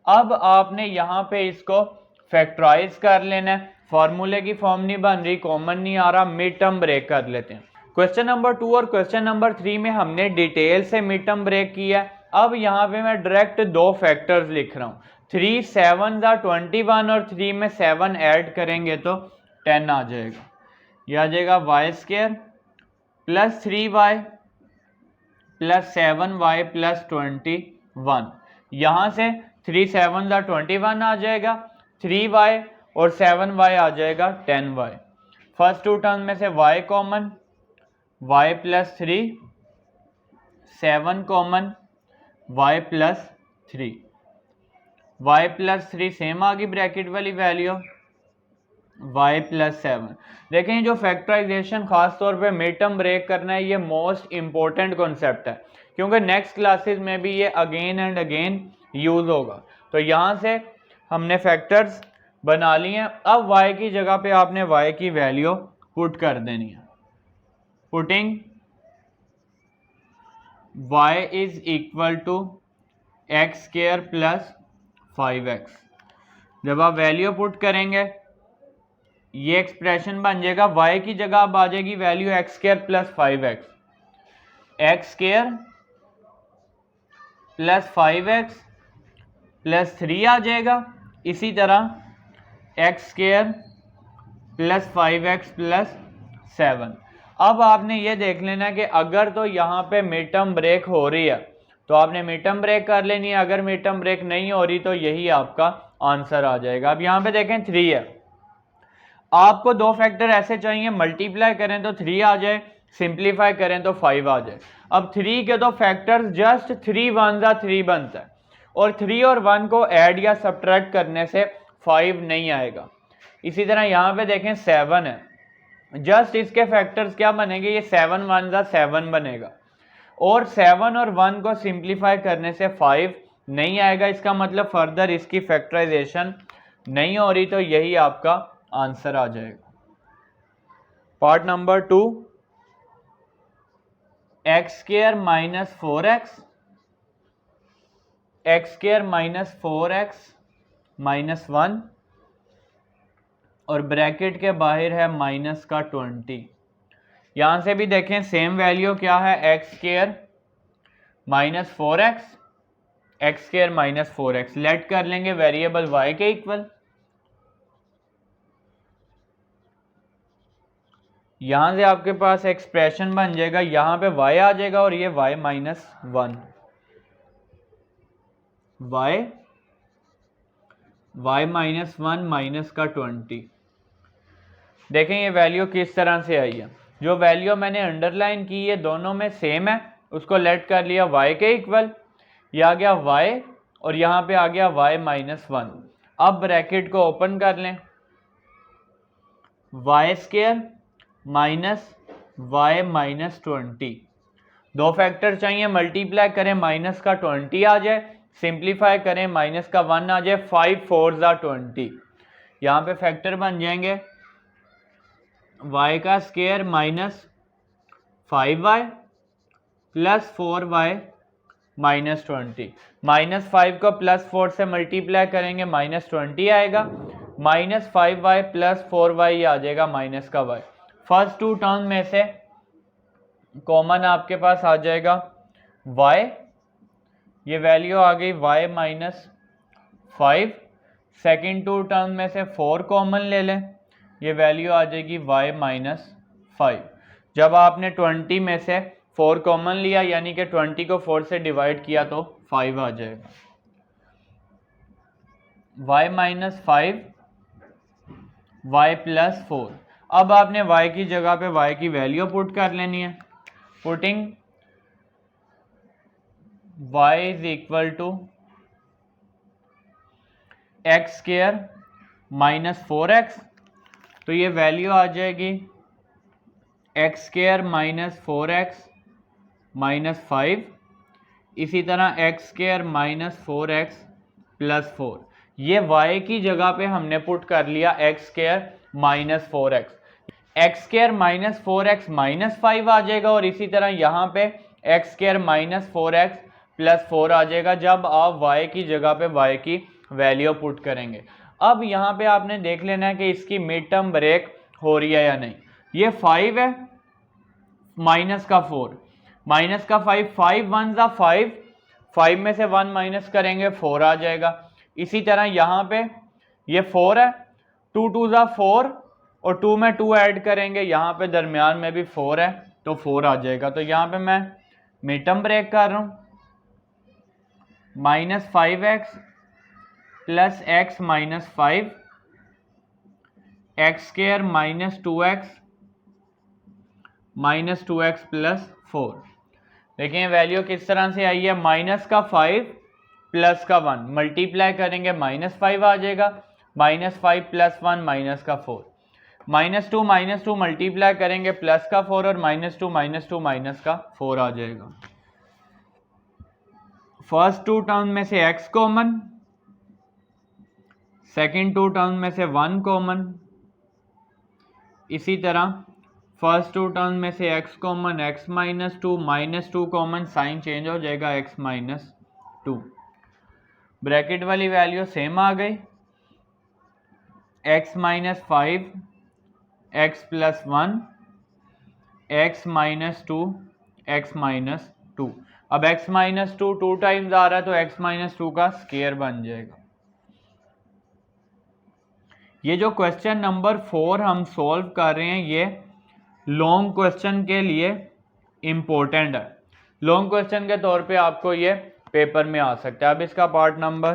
अब आपने यहाँ पे इसको फैक्टराइज कर लेना है, फार्मूले की फॉर्म नहीं बन रही, कॉमन नहीं आ रहा, मिड टर्म ब्रेक कर लेते हैं। क्वेश्चन नंबर 2 और क्वेश्चन नंबर 3 में हमने डिटेल से मिड टर्म ब्रेक किया है। अब यहाँ पे मैं डायरेक्ट 2 फैक्टर्स लिख रहा हूँ, 3 7 ज़ा 21 और 3 में 7 ऐड करेंगे तो 10 आ जाएगा। यह आ जाएगा y square plus 3y plus 7y plus 21। यहाँ से 3 7 ज़ा 21 आ जाएगा, 3y और 7y आ जाएगा 10y। फर्स्ट 2 टर्म में से y common, y plus 3, 7 common, y plus 3, y plus 3 same आ गई ब्रैकेट वाली वैल्यू, y प्लस 7। देखें जो फैक्टराइजेशन खास तौर पे मिड टर्म ब्रेक करना है, ये मोस्ट इंपॉर्टेंट कॉन्सेप्ट है क्योंकि नेक्स्ट क्लासेस में भी ये अगेन एंड अगेन यूज होगा। तो यहाँ से हमने फैक्टर्स बना लिए हैं। अब y की जगह पे आपने y की वैल्यू पुट कर देनी है, putting y is equal to x square plus 5x। जब आप वैल्यू पुट करेंगे ये एक्सप्रेशन बन जाएगा, y की जगह अब आ जाएगी value x square plus 5x, x square plus 5x plus 3 आ जाएगा, इसी तरह x square plus 5x plus 7। अब आपने ये देख लेना कि अगर तो यहाँ पे मिड टर्म ब्रेक हो रही है तो आपने मिड टर्म ब्रेक कर लेनी है, अगर मिड टर्म ब्रेक नहीं हो रही तो यही आपका आंसर आ जाएगा। अब यहाँ पे देखें 3 है, आपको दो फैक्टर ऐसे चाहिए, मल्टीप्लाई करें तो 3 आ जाए, सिंप्लीफाई करें तो 5 आ जाए। अब 3 के तो फैक्टर्स जस्ट 3 1 3 बनता है, और 3 और 1 को ऐड या सब्ट्रैक्ट करने से 5 नहीं आएगा। इसी तरह यहाँ पे देखें 7 है, जस्ट इसके फैक्टर्स क्या बनेंगे, ये 7 1 7 बनेगा, और 7 और 1 को सिंप्लीफाई करने से 5 नहीं आएगा। इसका मतलब फर्दर इसकी फैक्टराइजेशन नहीं हो रही, तो यही आपका आंसर आ जाएगा। Part number 2, x² minus 4x, x² minus 4x minus 1, और ब्रैकेट के बाहर है माइनस का 20। यहां से भी देखें सेम वैल्यू क्या है, x² minus 4x, x² minus 4x, late कर लेंगे वेरिएबल y के इक्वल। यहां से आपके पास एक्सप्रेशन बन जाएगा, यहां पे y आ जाएगा और ये y minus 1, y minus 1 minus का 20। देखें ये वैल्यू किस तरह से आई है, जो वैल्यू मैंने अंडरलाइन की है दोनों में सेम है, उसको लेट कर लिया y के इक्वल, ये आ गया y और यहाँ पे आ गया y माइनस 1। अब ब्रैकेट को ओपन कर लें, y² माइनस y माइनस 20, दो फैक्टर चाहिए, मल्टीप्लाई करें माइनस का 20 आ जाए, सिंप्लीफाई करें माइनस का 1 आ जाए, 5 4 20। यहाँ पे फैक्टर बन जाएंगे y का square minus 5y plus 4y minus 20, minus 5 को प्लस 4 से मल्टीप्लाई करेंगे माइनस 20 आएगा, माइनस 5y प्लस 4y आ जाएगा माइनस का y। फर्स्ट टू टर्म में से कॉमन आपके पास आ जाएगा y, ये वैल्यू आ गई y minus 5, second two term में से 4 कॉमन ले लें, ये वैल्यू आ जाएगी y माइनस 5। जब आपने 20 में से 4 कॉमन लिया यानी कि 20 को 4 से डिवाइड किया तो 5 आ जाएगा, y माइनस 5 y प्लस 4। अब आपने y की जगह पे y की वैल्यू पुट कर लेनी है, putting y is equal to x² minus 4x, तो ये वैल्यू आ जाएगी x² माइनस 4x माइनस 5, इसी तरह x² माइनस 4x प्लस 4, ये y की जगह पे हमने पुट कर लिया x² minus 4x, x² minus 4x minus 5 आ जाएगा, और इसी तरह यहाँ पे x² माइनस 4x प्लस 4 आ जाएगा जब आप y की जगह पे y की वैल्यू पुट करेंगे। अब यहाँ पे आपने देख लेना है कि इसकी मिड टर्म ब्रेक हो रही है या नहीं। ये 5 है माइनस का 4, माइनस का 5, 5 1 5, 5 में से 1 माइनस करेंगे 4 आ जाएगा। इसी तरह यहाँ पे ये 4 है, 2 2 4 और 2 में 2 ऐड करेंगे, यहाँ पे दरमियान में भी 4 है तो 4 आ जाएगा। तो यहाँ पे मैं मिड टर्म ब्रेक कर रहा हूँ, minus 5x plus x minus 5, x² minus 2x minus 2x plus 4। देखिए वैल्यू किस तरह से आई है, माइनस का 5 प्लस का 1 मल्टीप्लाई करेंगे माइनस 5 आ जाएगा, माइनस 5 प्लस 1 माइनस का 4, माइनस 2 मल्टीप्लाई करेंगे प्लस का 4 और माइनस 2 माइनस का 4 आ जाएगा। फर्स्ट टू टर्म में से x common, second two term में से 1 कॉमन, इसी तरह फर्स्ट टू टर्म में से x common, x minus 2 common, sign change हो जाएगा x माइनस 2, ब्रैकेट वाली वैल्यू सेम आ गई, x minus 5 x plus 1, x minus 2 x minus 2। अब x माइनस 2 2 टाइम्स आ रहा है तो x माइनस 2 का स्क्वायर बन जाएगा। ये जो क्वेश्चन नंबर 4 हम सॉल्व कर रहे हैं लॉन्ग क्वेश्चन के लिए इम्पोर्टेंट है, लॉन्ग क्वेश्चन के तौर पे आपको ये पेपर में आ सकता है। अब इसका पार्ट नंबर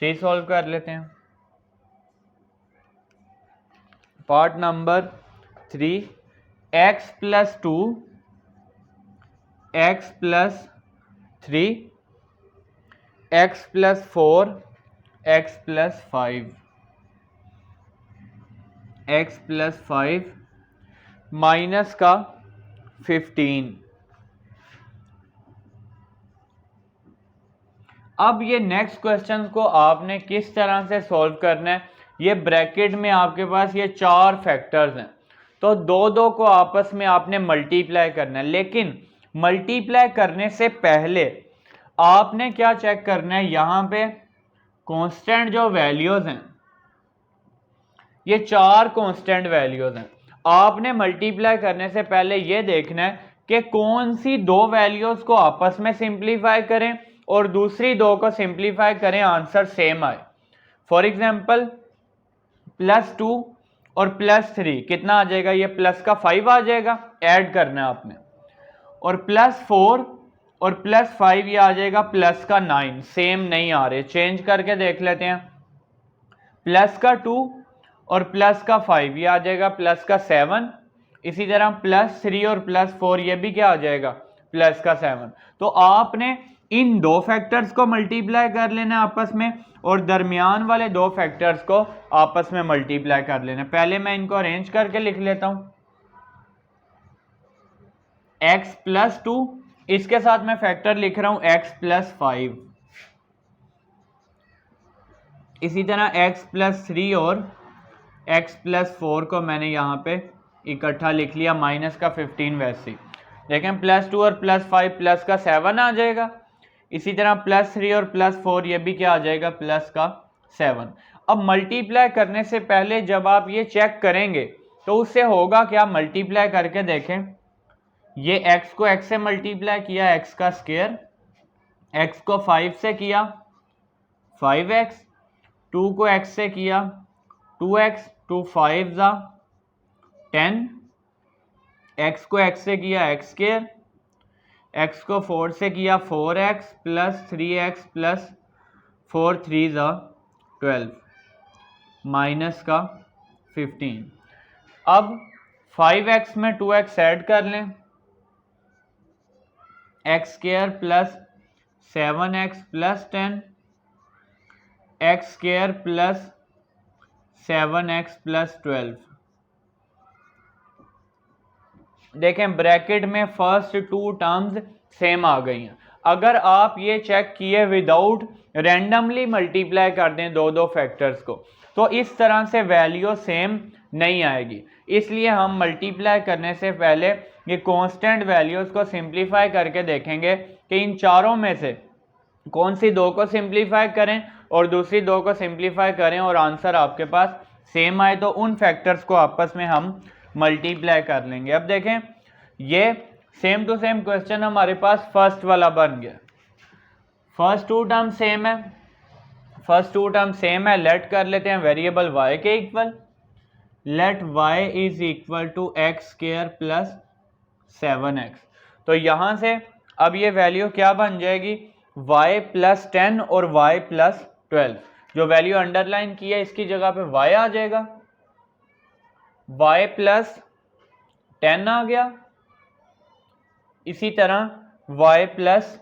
3 सॉल्व कर लेते हैं। Part number 3, x + 2 x + 3 x + 4 x + 5 x + 5 minus का 15। अब ये नेक्स्ट क्वेश्चन को आपने किस तरह से सॉल्व करना है, ये ब्रैकेट में आपके पास ये 4 फैक्टर्स हैं, तो दो दो को आपस में आपने मल्टीप्लाई करना है। लेकिन मल्टीप्लाई करने से पहले आपने क्या चेक करना है, यहाँ पे कांस्टेंट जो वैल्यूज हैं, ये 4 कांस्टेंट वैल्यूज हैं। आपने मल्टीप्लाई करने से पहले ये देखना है कि कौन सी दो वैल्यूज को आपस में सिंप्लीफाई करें और दूसरी दो को सिंप्लीफाई करें, आंसर सेम आए। फॉर एग्जाम्पल +2 और +3 कितना आ जाएगा, ये प्लस का 5 आ जाएगा, ऐड करना है आपने। और +4 और +5 ये आ जाएगा प्लस का 9, सेम नहीं आ रहे, चेंज करके देख लेते हैं। प्लस का 2 और प्लस का 5 ये आ जाएगा प्लस का 7। इसी तरह +3 और +4 ये भी क्या आ जाएगा, प्लस का 7। तो आपने इन दो फैक्टर्स को मल्टीप्लाई कर लेना आपस में और दरमियान वाले दो फैक्टर्स को आपस में मल्टीप्लाई कर लेना। पहले मैं इनको अरेंज करके लिख लेता हूं। x + 2, इसके साथ मैं फैक्टर लिख रहा हूं x + 5। इसी तरह x + 3 और x + 4 को मैंने यहाँ पे इकट्ठा लिख लिया, माइनस का 15 वैसे ही। देखें +2 और +5 प्लस का 7 आ जाएगा। इसी तरह +3 और +4 ये भी क्या आ जाएगा, प्लस का 7। अब मल्टीप्लाई करने से पहले जब आप ये चेक करेंगे तो उससे होगा क्या, मल्टीप्लाई करके देखें। ये x को x से मल्टीप्लाई किया, x का स्क्वायर, x को 5 से किया 5x, 2 को x से किया 2x, 2 5 10, x को x से किया x², x को 4 से किया 4x + 3x + 4 3 12 माइनस का 15। अब 5x में 2x ऐड कर लें, x² + 7x + 10 x² + 7x + 12। देखें ब्रैकेट में फर्स्ट 2 टर्म्स सेम आ गई हैं। अगर आप ये चेक किए विदाउट रैंडमली मल्टीप्लाई कर दें दो दो फैक्टर्स को, तो इस तरह से वैल्यू सेम नहीं आएगी। इसलिए हम मल्टीप्लाई करने से पहले ये कांस्टेंट वैल्यूज को सिंप्लीफाई करके देखेंगे कि इन चारों में से कौन सी दो को सिंप्लीफाई करें और दूसरी दो को सिंप्लीफाई करें और आंसर आपके पास सेम आए, तो उन फैक्टर्स को आपस में हम मल्टीप्लाई कर लेंगे। अब देखें ये सेम टू सेम क्वेश्चन हमारे पास फर्स्ट वाला बन गया। फर्स्ट 2 टर्म सेम है, फर्स्ट 2 टर्म सेम है, लेट कर लेते हैं वेरिएबल y के equal. Let y = x² + 7x। तो यहां से अब ये वैल्यू क्या बन जाएगी, y + 10 और y + 12। जो वैल्यू अंडरलाइन की है इसकी जगह पे y आ जाएगा, y + 10 आ गया। इसी तरह y +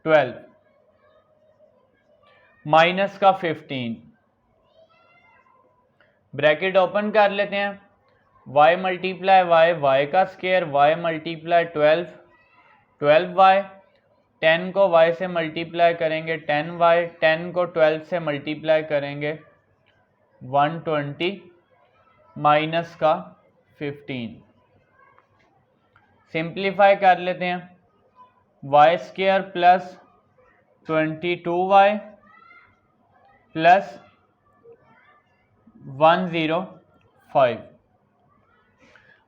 12 माइनस का 15। ब्रैकेट ओपन कर लेते हैं, y × y, y का स्क्वायर, y × 12 12y, 10 को y से मल्टीप्लाई करेंगे 10y, 10 को 12 से मल्टीप्लाई करेंगे 120 माइनस का 15। सिंप्लीफाई कर लेते हैं, y² + 22y + 105।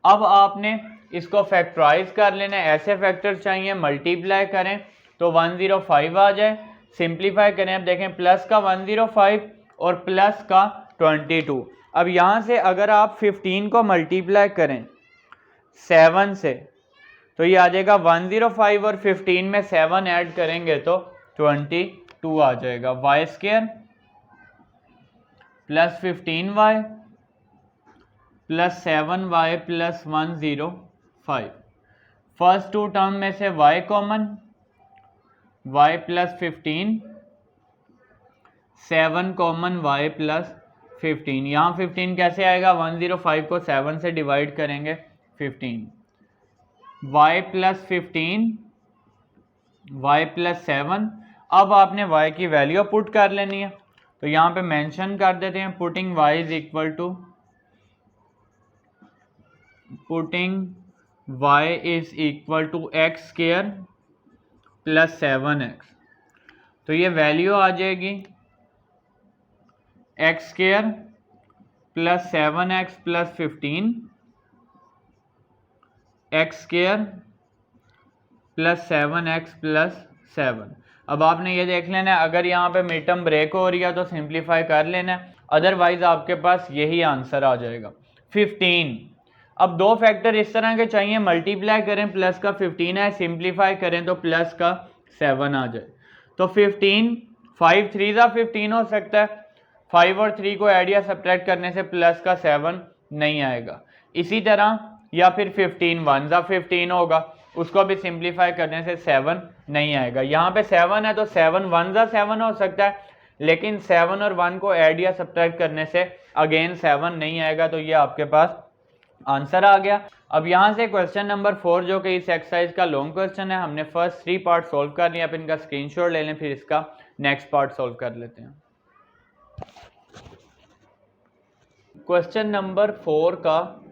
अब आपने इसको फैक्टराइज कर लेना है, ऐसे फैक्टर चाहिए मल्टीप्लाई करें तो 105 आ जाए। सिंप्लीफाई करें, अब देखें प्लस का 105 और प्लस का 22। अब यहाँ से अगर आप 15 को मल्टीप्लाई करें 7 से, तो ये आ जाएगा 105 और 15 में 7 ऐड करेंगे तो 22 आ जाएगा। Y square plus 15y plus 7y plus 105। First two term में से y common, y plus 15, 7 common y plus 15। यहाँ 15 कैसे आएगा, 105 को 7 से डिवाइड करेंगे 15, y प्लस 15 y प्लस 7। अब आपने y की वैल्यू पुट कर लेनी है, तो यहाँ पे मेंशन कर देते हैं putting y is equal to x square plus 7x। तो ये वैल्यू आ जाएगी x square plus 7x plus 15, x square plus 7x plus 7। अब आपने ये देख लेना है, अगर यहाँ पे मिड टर्म ब्रेक हो रही है तो सिंप्लीफाई कर लेना है, अदरवाइज आपके पास यही आंसर आ जाएगा 15। अब दो फैक्टर इस तरह के चाहिए, मल्टीप्लाई करें प्लस का 15 है, सिंप्लीफाई करें तो प्लस का 7 आ जाए। तो 15 5 3 जा 15 हो सकता है, 5 और 3 को ऐड या सब्ट्रैक्ट करने से प्लस का 7 नहीं आएगा। इसी तरह या फिर 15 1 जा 15 होगा, उसको भी सिंप्लीफाई करने से 7 नहीं आएगा। यहाँ पे 7 है तो 7 1 जा 7 हो सकता है, लेकिन 7 और 1 को ऐड या सब्ट्रैक्ट करने से अगेन 7 नहीं आएगा। तो ये आपके पास आंसर आ गया। अब यहाँ से क्वेश्चन नंबर 4 जो कि इस एक्सरसाइज का लॉन्ग क्वेश्चन है, हमने फर्स्ट 3 पार्ट सॉल्व कर लिया। अब इनका स्क्रीनशॉट ले लें, फिर इसका नेक्स्ट पार्ट सॉल्व कर लेते हैं। क्वेश्चन नंबर 4 का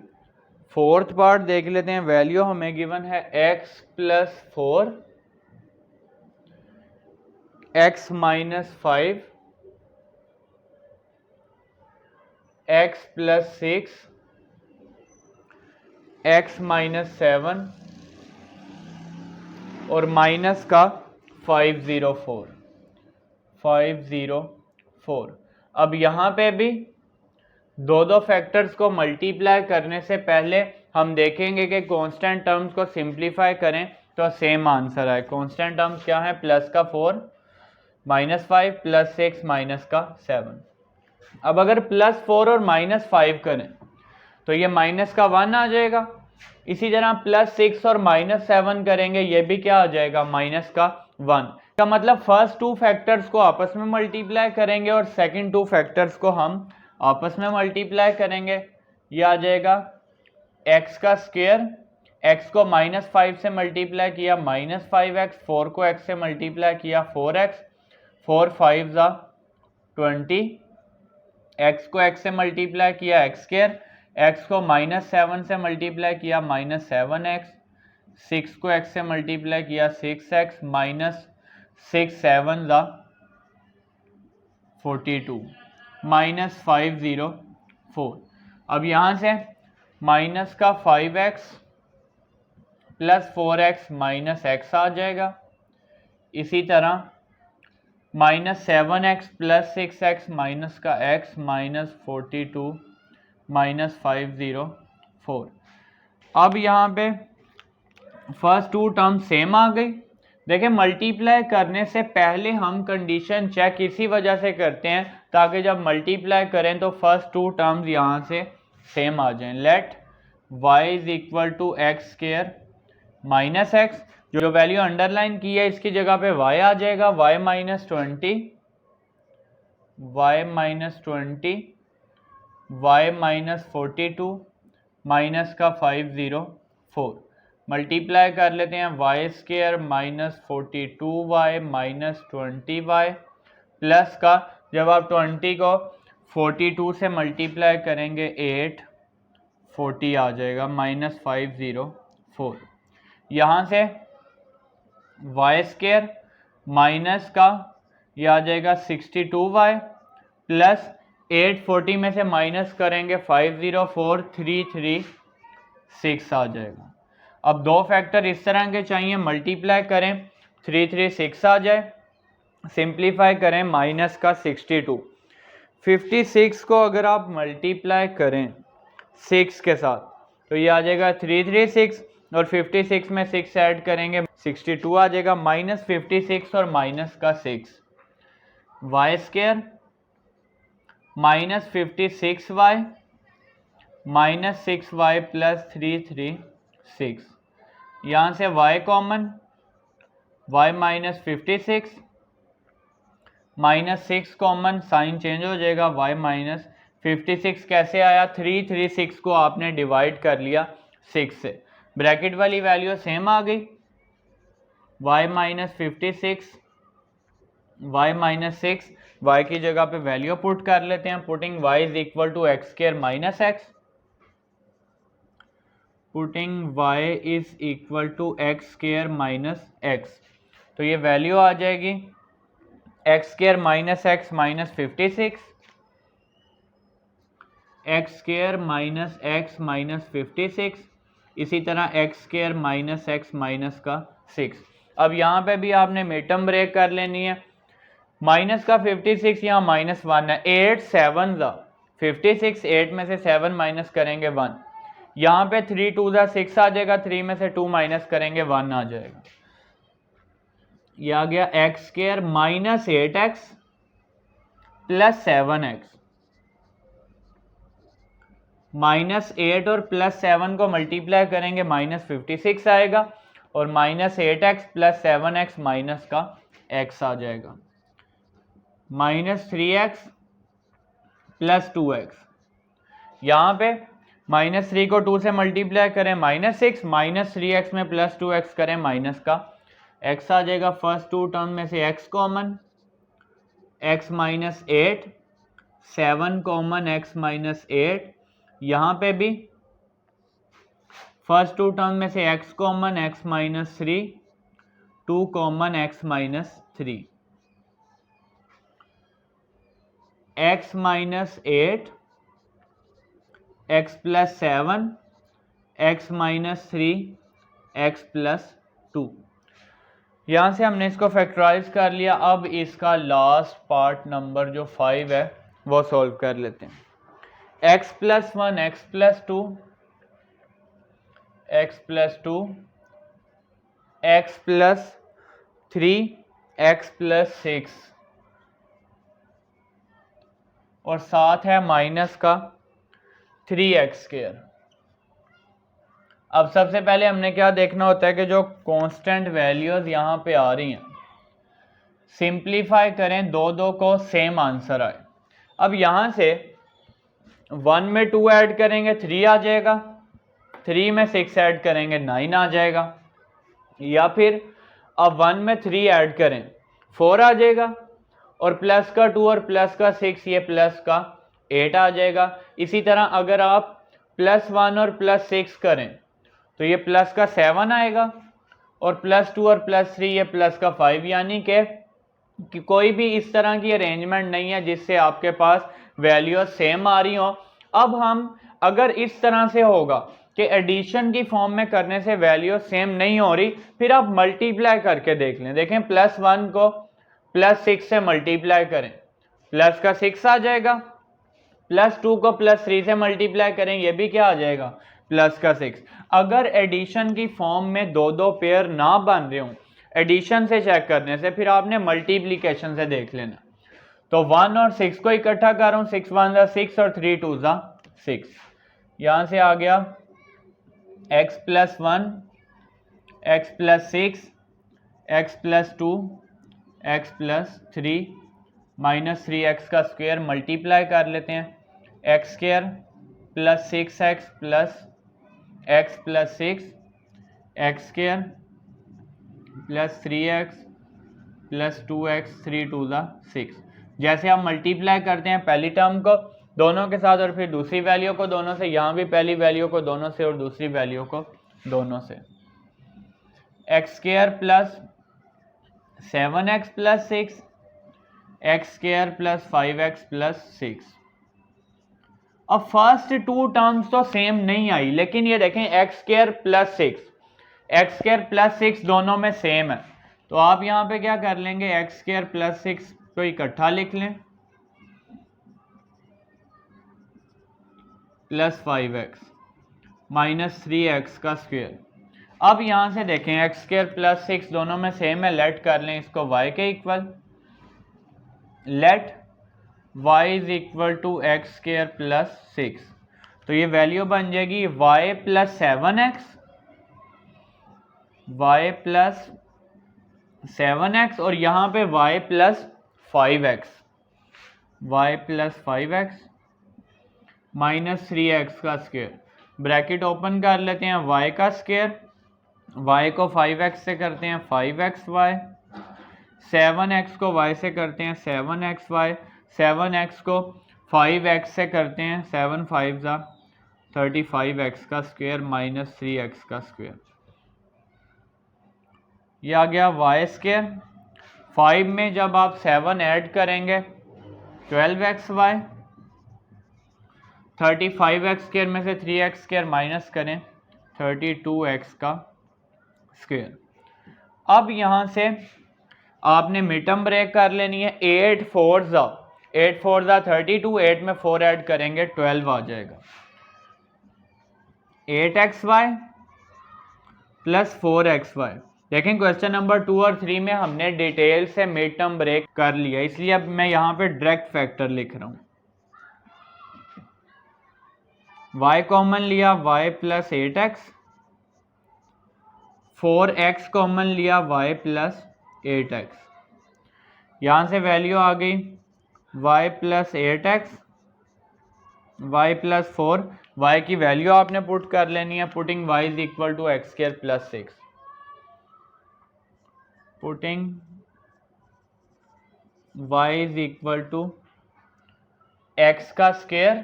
फोर्थ पार्ट देख लेते हैं। वैल्यू हमें गिवन है x plus 4, x minus 5, x plus 6, x minus 7 और माइनस का 504। अब यहाँ पे भी दो फैक्टर्स को मल्टीप्लाई करने से पहले हम देखेंगे कि कांस्टेंट टर्म्स को सिंप्लीफाई करें तो सेम आंसर आए। कांस्टेंट टर्म्स क्या है, प्लस का 4 माइनस 5 प्लस 6 माइनस का 7। अब अगर प्लस 4 और माइनस 5 करें तो ये माइनस का 1 आ जाएगा। इसी तरह प्लस 6 और माइनस 7 करेंगे, ये भी क्या आ जाएगा, माइनस का 1। का मतलब फर्स्ट टू फैक्टर्स को आपस में मल्टीप्लाई करेंगे और सेकंड टू फैक्टर्स को हम आपस में मल्टीप्लाई करेंगे। ये आ जाएगा x का स्क्वायर, x को माइनस 5 से मल्टीप्लाई किया माइनस 5x, 4 को x से मल्टीप्लाई किया 4x, 4 5 जा 20, x को x से मल्टीप्लाई किया x स्क्वायर, x को माइनस 7 से मल्टीप्लाई किया माइनस 7x, 6 को x से मल्टीप्लाई किया 6x, माइनस 6 7 जा 42, माइनस 504। अब यहाँ से माइनस का 5x plus 4x minus x आ जाएगा। इसी तरह minus 7x plus 6x minus का x माइनस 42 माइनस 504। अब यहाँ पे फर्स्ट टू टर्म सेम आ गई। देखिए मल्टीप्लाई करने से पहले हम कंडीशन चेक इसी वजह से करते हैं ताकि जब मल्टीप्लाई करें तो फर्स्ट टू टर्म्स यहाँ से सेम आ जाएं। Let y is equal to x square minus x, जो वैल्यू अंडरलाइन की है इसकी जगह पे y आ जाएगा, y minus 20, y minus 20, y minus 42 minus का 504। मल्टीप्लाई कर लेते हैं, y square minus 42y minus 20y plus का, जब आप 20 को 42 से मल्टीप्लाई करेंगे 840 आ जाएगा माइनस 504। यहाँ से वाई स्क्वायर माइनस का ये आ जाएगा 62y प्लस 840 में से माइनस करेंगे 504, 336 आ जाएगा। अब दो फैक्टर इस तरह के चाहिए, मल्टीप्लाई करें 336 आ जाए, सिंप्लीफाई करें माइनस का 62। 56 को अगर आप मल्टीप्लाई करें 6 के साथ तो ये आ जाएगा 336 और 56 में 6 ऐड करेंगे 62 आ जाएगा, माइनस 56 और माइनस का 6, y square minus 56y minus 6y plus 336, यहाँ से y common, y minus 56 minus 6 common, sign change हो जाएगा, y माइनस 56 कैसे आया, 336 को आपने डिवाइड कर लिया 6 से, ब्रैकेट वाली वैल्यू सेम आ गई, y minus 56 y minus 6, y की जगह पे वैल्यू पुट कर लेते हैं, putting y is equal to x square minus x, putting y is equal to x square minus x, तो ये वैल्यू आ जाएगी x square minus x minus 56, x square minus x minus 56, इसी तरह x square minus x minus का 6। अब यहाँ पे भी आपने मिडटर्म ब्रेक कर लेनी है, माइनस का 56 यहाँ माइनस 1 है, 8 7 56, 8 में से 7 माइनस करेंगे 1, यहाँ पे 3 2 6 आ जाएगा, 3 में से 2 माइनस करेंगे 1 आ जाएगा, ये आ गया x square minus 8x plus 7x, minus 8 और प्लस 7 को मल्टीप्लाई करेंगे माइनस 56 आएगा, और minus 8x plus 7x minus का x आ जाएगा, माइनस 3x प्लस 2x, यहाँ पे माइनस 3 को 2 से मल्टीप्लाई करें माइनस 6, माइनस 3x में प्लस 2x करें माइनस का x आ जाएगा, फर्स्ट टू टर्म में से x common, x minus 8, 7 common x minus 8, यहाँ पे भी फर्स्ट टू टर्म में से x common, x minus 3, 2 common x minus 3, x minus 8, x plus 7, x minus 3, x plus 2, यहाँ से हमने इसको फैक्टराइज कर लिया। अब इसका लास्ट पार्ट नंबर जो 5 है वो सॉल्व कर लेते हैं। x plus 1, x plus 2, x plus 2, x plus 3, x plus 6, और साथ है माइनस का 3x स्क्वायर। अब सबसे पहले हमने क्या देखना होता है कि जो कांस्टेंट वैल्यूज यहाँ पे आ रही हैं सिंप्लीफाई करें, दो दो को सेम आंसर आए। अब यहाँ से 1 में 2 ऐड करेंगे 3 आ जाएगा, 3 में 6 ऐड करेंगे 9 आ जाएगा, या फिर अब 1 में 3 ऐड करें 4 आ जाएगा, और प्लस का 2 और प्लस का 6 ये प्लस का 8 आ जाएगा। इसी तरह अगर आप प्लस 1 और प्लस 6 करें तो ये प्लस का 7 आएगा, और प्लस 2 और प्लस 3 ये प्लस का 5, यानी कि कोई भी इस तरह की अरेंजमेंट नहीं है जिससे आपके पास वैल्यू सेम आ रही हो। अब हम अगर इस तरह से होगा कि एडिशन की फॉर्म में करने से वैल्यू सेम नहीं हो रही, फिर आप मल्टीप्लाई करके देख लें। देखें प्लस 1 को प्लस 6 से मल्टीप्लाई करें, प्लस का 6 आ जाएगा, प्लस 2 को प्लस 3 से मल्टीप्लाई करें, ये भी क्या आ जाएगा प्लस का 6। अगर एडिशन की फॉर्म में दो दो पेयर ना बन रहे हो एडिशन से चेक करने से, फिर आपने मल्टीप्लीकेशन से देख लेना। तो 1 और 6 को इकट्ठा कर रहा हूं, 6 1 जा 6 और 3 2 जा 6, यहां से आ गया x plus 1, x plus 6, x plus 2, x plus 3 minus 3x का स्क्वायर, मल्टीप्लाई कर लेते हैं, x square plus 6x plus x plus 6, x square plus 3x plus 2x, 3 2 जा 6। जैसे आप मल्टीप्लाई करते हैं पहली टर्म को दोनों के साथ और फिर दूसरी वैल्यू को दोनों से, यहाँ भी पहली वैल्यू को दोनों से और दूसरी वैल्यू को दोनों से, x square plus 7x plus 6, x square plus 5x plus 6। अब फर्स्ट टू टर्म्स तो सेम नहीं आई, लेकिन ये देखें x square plus 6, x square plus 6 दोनों में सेम है, तो आप यहाँ पे क्या कर लेंगे, x स्क्वायर प्लस 6 को इकट्ठा लिख लें प्लस 5x, माइनस 3x का स्क्वायर। अब यहाँ से देखें एक्स स्क्वायर प्लस 6 दोनों में सेम है, लेट कर लें इसको y के equal. Let y is equal to x square plus 6, तो ये वैल्यू बन जाएगी y plus 7x, y plus 7x और यहाँ पे y plus 5x, y plus 5x minus 3x का स्क्वायर। ब्रैकेट ओपन कर लेते हैं, y का स्क्वायर, y को 5x से करते हैं 5xy, 7x को y से करते हैं 7xy, 7x को 5x से करते हैं 7 5 जा 35x का स्क्वायर माइनस 3x का स्क्वायर। ये आ गया y स्क्वायर। 5 में जब आप 7 ऐड करेंगे 12xy, 35x स्क्वायर में से 3x स्क्वायर माइनस करें 32x का स्क्वायर। अब यहाँ से आपने मिड टर्म ब्रेक कर लेनी है। 8 4 जा 32, 8 में 4 ऐड करेंगे 12 आ जाएगा। 8xy plus 4xy। देखें क्वेश्चन नंबर 2 और 3 में हमने डिटेल से मिड टर्म ब्रेक कर लिया, इसलिए अब मैं यहाँ पे डायरेक्ट फैक्टर लिख रहा हूँ। y कॉमन लिया y plus 8x, 4x common लिया y प्लस 8x, यहाँ से वैल्यू आ गई y plus 8x, y plus 4, y की वैल्यू आपने पुट कर लेनी है। Putting y is equal to x square plus 6, putting y is equal to x का स्क्वायर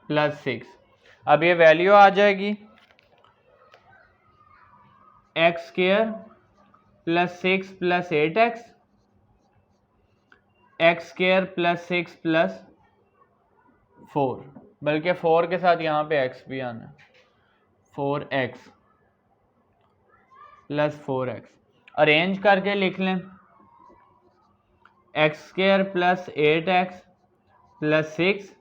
प्लस 6। अब ये वैल्यू आ जाएगी x square plus 6 plus 8x, x square plus 6 plus 4, बल्कि 4 के साथ यहाँ पे x भी आना है, 4x प्लस 4x। अरेंज करके लिख लें, x square plus 8x plus 6,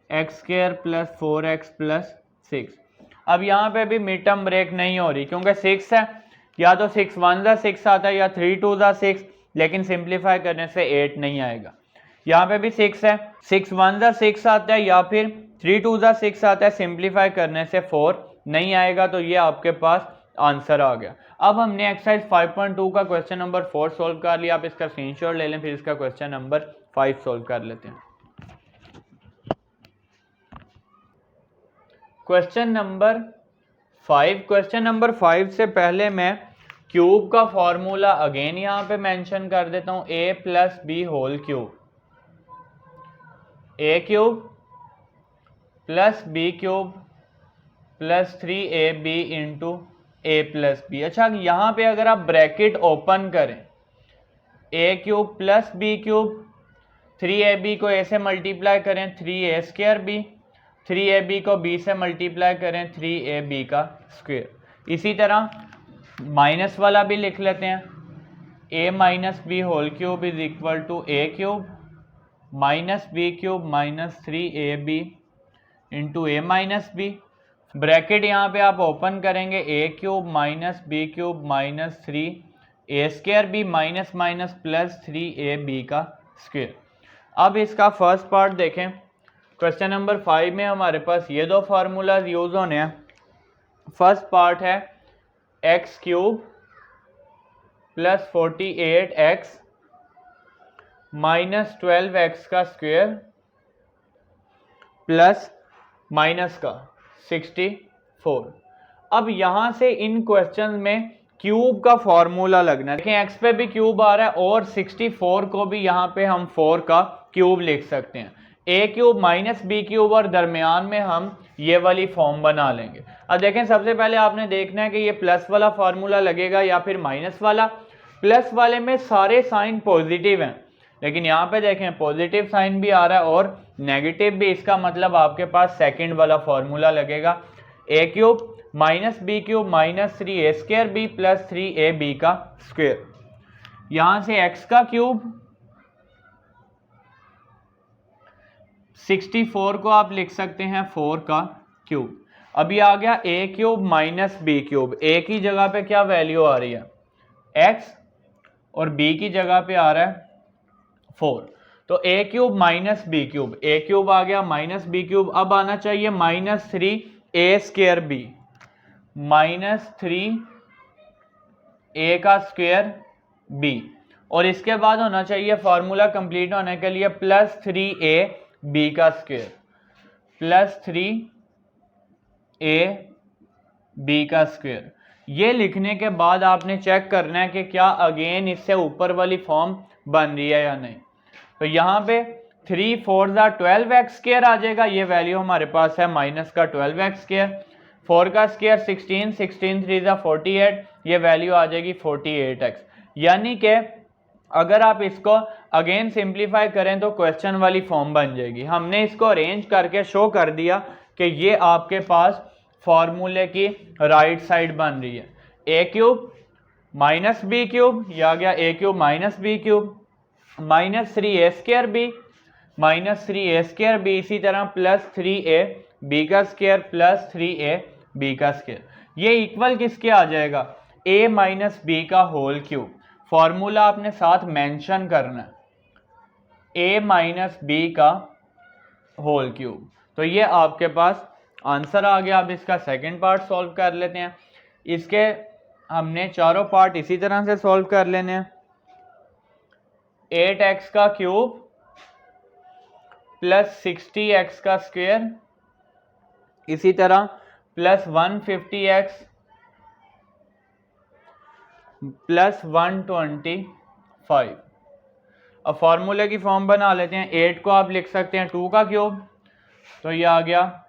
x square plus 4x plus 6। अब यहाँ पे भी मिड टर्म ब्रेक नहीं हो रही क्योंकि 6 है, या तो 6 1 जा 6 आता है या 3 2 जा 6, लेकिन सिंप्लीफाई करने से 8 नहीं आएगा। यहाँ पे भी 6 है, 6 1 जा 6 आता है या फिर 3 2 जा 6 आता है, सिंप्लीफाई करने से 4 नहीं आएगा। तो ये आपके पास आंसर आ गया। अब हमने एक्सरसाइज 5.2 का क्वेश्चन नंबर 4 सोल्व कर लिया। आप इसका स्क्रीनशॉट ले लें, फिर इसका क्वेश्चन नंबर 5 सोल्व कर लेते हैं। क्वेश्चन नंबर 5, क्वेश्चन नंबर 5 से पहले मैं क्यूब का फॉर्मूला अगेन यहाँ पे मेंशन कर देता हूँ, a plus b whole cube, a cube plus b cube plus 3ab into a plus b. अच्छा, यहाँ पे अगर आप ब्रैकेट ओपन करें, a cube plus b cube, 3ab को a से मल्टीप्लाई करें 3a स्क्वायर b, 3ab को b से मल्टीप्लाई करें 3ab का स्क्वायर। इसी तरह माइनस वाला भी लिख लेते हैं, a minus b whole cube is equal to a cube minus b cube minus 3ab into a minus b. Bracket यहाँ पे आप ओपन करेंगे, a cube minus b cube minus 3a square b minus minus plus 3ab का square. अब इसका first part देखें, question number 5 में हमारे पास ये दो फार्मूलाज यूज होने हैं। फर्स्ट पार्ट है x cube plus 48x minus 12x का स्क्वायर प्लस माइनस का 64। अब यहां से इन क्वेश्चन में क्यूब का फॉर्मूला लगना है। देखें x पे भी क्यूब आ रहा है और 64 को भी यहाँ पे हम 4 का क्यूब लिख सकते हैं, a cube minus b cube, और दरमियान में हम ये वाली फॉर्म बना लेंगे। अब देखें सबसे पहले आपने देखना है कि ये प्लस वाला फार्मूला लगेगा या फिर माइनस वाला। प्लस वाले में सारे साइन पॉजिटिव हैं, लेकिन यहाँ पे देखें पॉजिटिव साइन भी आ रहा है और नेगेटिव भी, इसका मतलब आपके पास सेकंड वाला फॉर्मूला लगेगा, a cube minus b cube minus 3a square b plus 3ab का स्क्वायर। यहां से x का क्यूब 64 को आप लिख सकते हैं 4 का क्यूब। अभी आ गया a cube minus b cube. ए की जगह पे क्या वैल्यू आ रही है एक्स और बी की जगह पे आ रहा है 4। तो ए cube minus b cube, a cube आ गया माइनस बी क्यूब। अब आना चाहिए minus 3 a square b, minus 3 a का स्क्वायर बी, और इसके बाद होना चाहिए फॉर्मूला कंप्लीट होने के लिए प्लस 3 ए बी का स्क्वायर, प्लस 3 ए बी का स्क्वायर। ये लिखने के बाद आपने चेक करना है कि क्या अगेन इससे ऊपर वाली फॉर्म बन रही है या नहीं। तो यहाँ पे 3 4 12 एक्स स्क्वायर आ जाएगा, ये वैल्यू हमारे पास है माइनस का 12 एक्स स्क्वायर। 4 का स्क्वायर 16, 16 3 48, ये वैल्यू आ जाएगी 48 एक्स। यानी कि अगर आप इसको अगेन सिंप्लीफाई करें तो क्वेश्चन वाली फॉर्म बन जाएगी। हमने इसको अरेंज करके शो कर दिया कि ये आपके पास फॉर्मूले की राइट साइड बन रही है। A cube minus b cube, यह आ गया a cube minus b cube, minus 3 a square b, minus 3 a square b, इसी तरह प्लस 3 ए बी का स्क्वायर प्लस 3 ए बी का स्क्वायर। ये इक्वल किसके आ जाएगा ए माइनस बी का होल क्यूब। फॉर्मूला आपने साथ मेंशन करना है ए माइनस बी का होल क्यूब। तो ये आपके पास आंसर आ गया। अब इसका सेकंड पार्ट सॉल्व कर लेते हैं। इसके हमने चारों पार्ट इसी तरह से सॉल्व कर लेने हैं। 8x का क्यूब प्लस 60x का स्क्वायर, इसी तरह प्लस 150x प्लस 125। अब फॉर्मूले की फॉर्म बना लेते हैं। 8 को आप लिख सकते हैं 2 का क्यूब, तो ये आ गया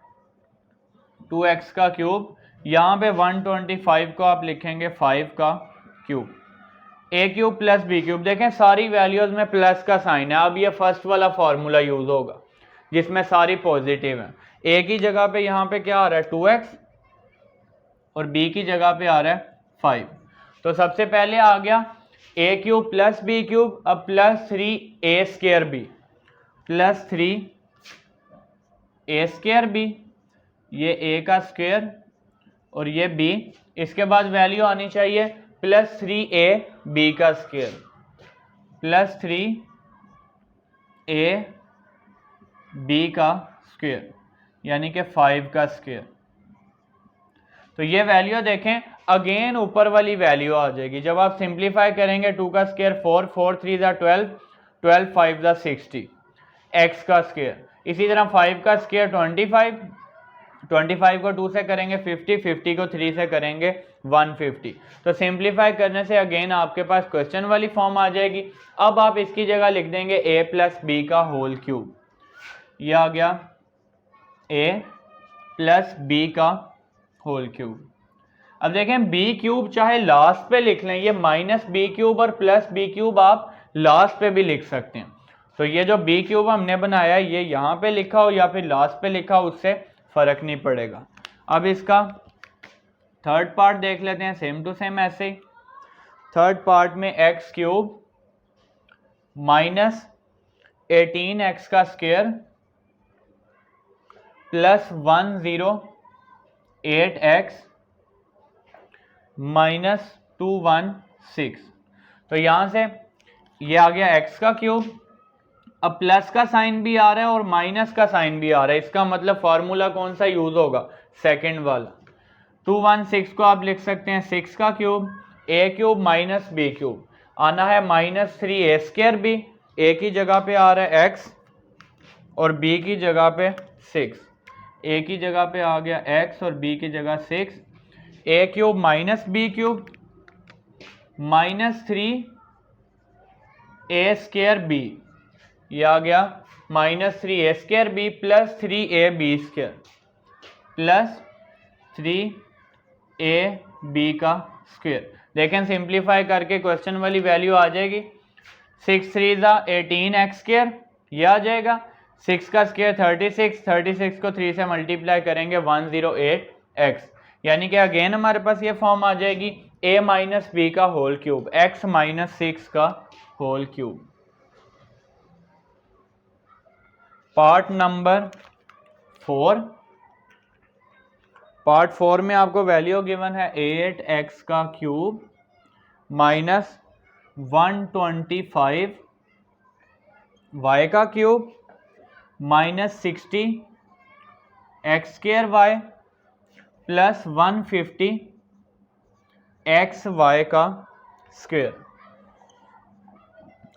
2x का क्यूब। यहाँ पे 125 को आप लिखेंगे 5 का cube. A cube plus b cube, देखें सारी वैल्यूज में प्लस का साइन है। अब ये फर्स्ट वाला फॉर्मूला यूज होगा जिसमें सारी पॉजिटिव है। ए की जगह पे यहाँ पे क्या आ रहा है 2x और बी की जगह पे आ रहा है 5। तो सबसे पहले आ गया a cube plus b cube, अब plus 3 a square b, plus 3 a square b, ये ए का स्क्वायर और ये बी। इसके बाद वैल्यू आनी चाहिए प्लस 3 ए बी का स्क्वायर, प्लस 3 ए बी का स्क्वायर, यानी कि 5 का स्क्वायर। तो ये वैल्यू देखें अगेन ऊपर वाली वैल्यू आ जाएगी। जब आप सिंप्लीफाई करेंगे 2 का स्क्वायर 4, 4 3 12, 12 5 60, एक्स का स्क्वायर। इसी तरह 5 का स्क्वायर 25, 25 को 2 से करेंगे 50, 50 को 3 से करेंगे 150। तो सिंप्लीफाई करने से अगेन आपके पास क्वेश्चन वाली फॉर्म आ जाएगी। अब आप इसकी जगह लिख देंगे ए प्लस बी का होल क्यूब, यह आ गया ए प्लस बी का होल क्यूब। अब देखें बी क्यूब चाहे लास्ट पे लिख लें, ये माइनस बी क्यूब और प्लस बी क्यूब आप लास्ट पे भी लिख सकते हैं। तो ये जो बी क्यूब हमने बनाया ये यहाँ पे लिखा हो या फिर लास्ट पे लिखा हो उससे फर्क नहीं पड़ेगा। अब इसका थर्ड पार्ट देख लेते हैं, सेम टू सेम ऐसे ही। थर्ड पार्ट में एक्स क्यूब माइनस 18x का स्क्वायर प्लस 108x माइनस 216। तो यहां से ये आ गया x का क्यूब। अब प्लस का साइन भी आ रहा है और माइनस का साइन भी आ रहा है, इसका मतलब फॉर्मूला कौन सा यूज होगा सेकंड वाला। 216 को आप लिख सकते हैं 6 का cube, a cube minus b cube, आना है माइनस 3 ए स्क्वायर बी, ए की जगह पे आ रहा है x और b की जगह पे 6, ए की जगह पे आ गया x और b की जगह 6, a cube minus b cube minus 3 a square b, ये आ गया minus 3 a square b plus 3 a b square plus 3 a b का स्क्वायर। देखें सिंप्लीफाई करके क्वेश्चन वाली वैल्यू आ जाएगी 6 3 18x स्क्वायर, ये आ जाएगा 6 का स्क्वायर 36, 36 को 3 से मल्टीप्लाई करेंगे 108x, यानी कि अगेन हमारे पास ये फॉर्म आ जाएगी a माइनस बी का होल क्यूब x माइनस 6 का whole cube. Part number 4 part 4 में आपको वैल्यू गिवन है 8x का क्यूब माइनस 125 y का cube minus 60 x square y plus 150 x y का स्क्वायर।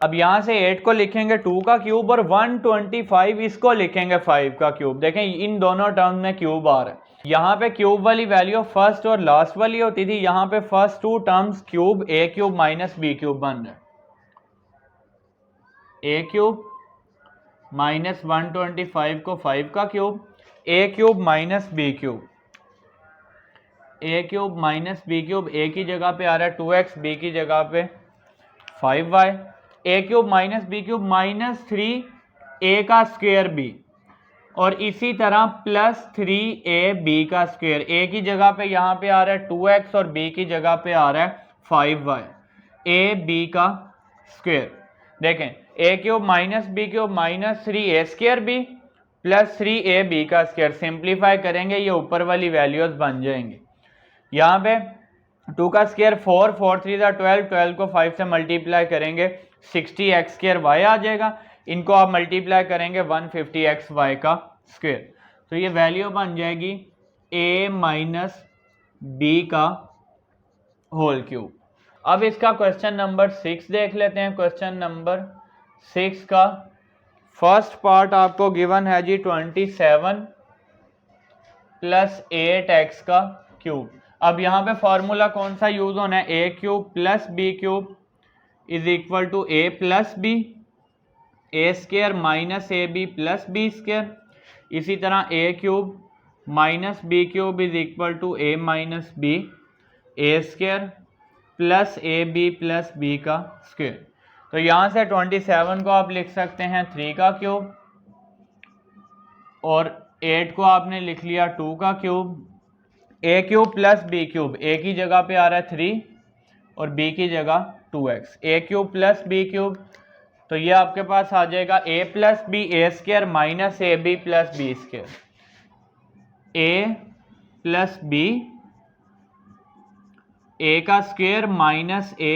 अब यहां से 8 को लिखेंगे 2 का क्यूब और 125 इसको लिखेंगे 5 का क्यूब। देखें इन दोनों टर्म में क्यूब आ रहा है। यहां पे क्यूब वाली वैल्यू फर्स्ट और लास्ट वाली होती थी, यहां पे first two terms cube a cube minus b cube बन रहा है। ए क्यूब माइनस 125 को 5 का cube, a cube minus b cube, a cube minus b cube, ए की जगह पे आ रहा है 2x, बी की जगह पे 5y, a cube minus b cube minus 3 a का स्क्वायर बी, और इसी तरह प्लस 3a बी का स्क्वायर। ए की जगह पे यहाँ पे आ रहा है 2x और बी की जगह पे आ रहा है 5y, ए बी का स्क्वायर। देखें a cube minus b cube minus 3a square b plus 3a b का स्क्वायर, सिंप्लीफाई करेंगे ये ऊपर वाली वैल्यूज बन जाएंगी। यहाँ पे 2 का स्क्वायर 4, 4 3 12, 12 को 5 से मल्टीप्लाई करेंगे 60 एक्स स्क्वायर वाई आ जाएगा। इनको आप मल्टीप्लाई करेंगे 150 एक्स वाई का स्क्वायर, तो ये वैल्यू बन जाएगी a माइनस बी का होल क्यूब। अब इसका क्वेश्चन नंबर 6 देख लेते हैं। क्वेश्चन नंबर 6 का फर्स्ट पार्ट आपको गिवन है जी 27 प्लस 8x का क्यूब। अब यहाँ पे फॉर्मूला कौन सा यूज होना है, a cube plus b cube is equal to a plus b, a square minus a b plus b square. इसी तरह a cube minus b cube is equal to a minus b, a square plus a b plus b का square. तो यहाँ से 27 को आप लिख सकते हैं 3 का क्यूब, और 8 को आपने लिख लिया 2 का cube. A cube plus b cube, ए की जगह पे आ रहा है 3 और बी की जगह 2x, a cube plus b cube, तो ये आपके पास आ जाएगा a plus b a square minus a b plus b square, a plus b a का square minus a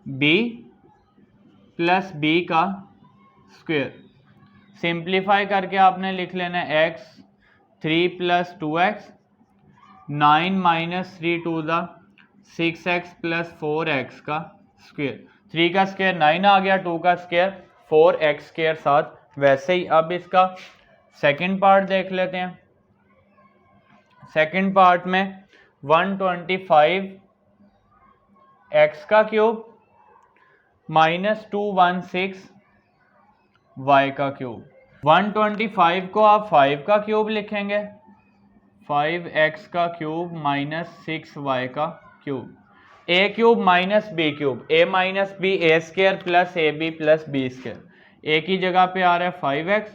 b plus b का स्क्वायर। सिंप्लीफाई करके आपने लिख लेना है x 3 plus 2x, 9 minus 3 to the 6x plus 4x का square. 3 का square 9 आ गया, 2 का स्क्वायर 4x स्क्वायर साथ वैसे ही। अब इसका सेकंड पार्ट देख लेते हैं। सेकंड पार्ट में 125 x का क्यूब माइनस 216 y का क्यूब। 125 को आप 5 का क्यूब लिखेंगे, 5x का क्यूब माइनस 6y का cube. A cube minus b cube, a minus b a square plus a b plus b square. A की जगह पे आ रहा है 5x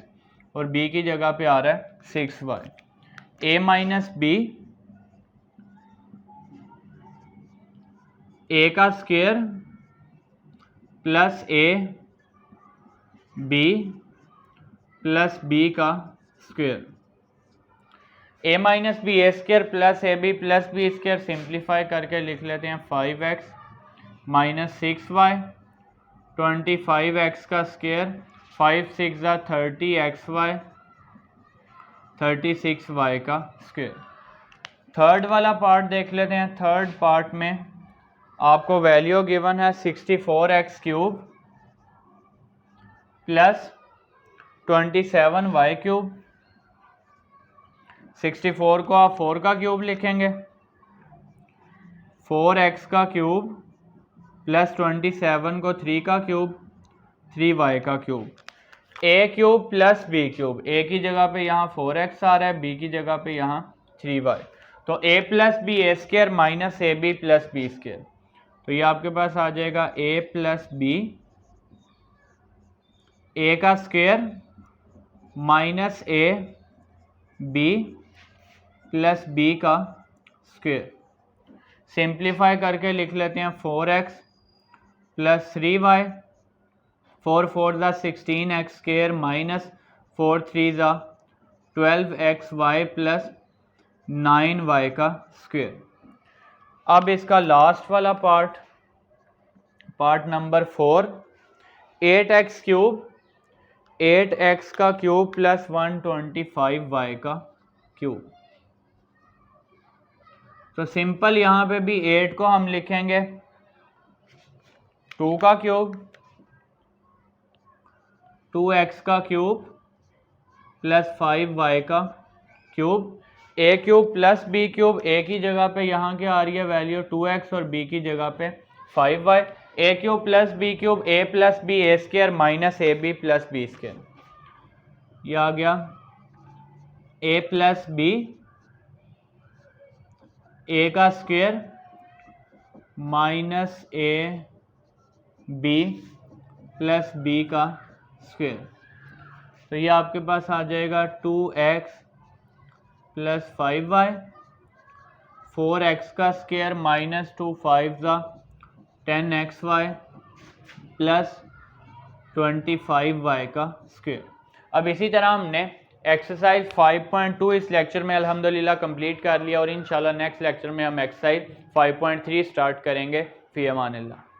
और बी की जगह पे आ रहा है 6y। A minus b, a का square plus a b plus b का square. A minus b a square plus a b plus b square, simplify करके लिख लेते हैं 5x माइनस 6y, 25x का स्क्वायर, 5 6 30xy, 36y का square. Third वाला part देख लेते हैं। थर्ड पार्ट में आपको वैल्यू गिवन है 64x cube plus 27y cube. 64 को आप 4 का क्यूब लिखेंगे, 4x का क्यूब प्लस 27 को 3 का क्यूब, 3y का cube. A cube plus b cube, ए की जगह पे यहाँ 4x आ रहा है, बी की जगह पे यहाँ 3y, तो a plus b a square minus a b plus b square. तो ये आपके पास आ जाएगा a प्लस बी, ए का square minus a b plus b का स्क्वायर। सिंप्लीफाई करके लिख लेते हैं 4x plus 3y, 4 4 16x square minus 4 3 12xy plus 9y का स्क्वायर। अब इसका लास्ट वाला part number 4, 8x cube, 8x का क्यूब प्लस 125y का क्यूब। तो सिंपल यहां पे भी 8 को हम लिखेंगे 2 का क्यूब, 2x का क्यूब प्लस 5y का cube, a cube plus b cube, a की जगह पे यहाँ क्या आ रही है वैल्यू 2x और b की जगह पे 5y, a cube plus b cube, a plus b a square minus a b plus b square, ये आ गया a प्लस b a का square minus a b plus b का स्क्वायर। तो ये आपके पास आ जाएगा 2x प्लस 5y, 4x का square minus 2 5 10xy plus 25y का स्क्वायर। अब इसी तरह हमने एक्सरसाइज 5.2 इस लेक्चर में अल्हम्दुलिल्लाह कंप्लीट कर लिया और इंशाल्लाह नेक्स्ट लेक्चर में हम एक्सरसाइज 5.3 स्टार्ट करेंगे। फी अमानिल्लाह।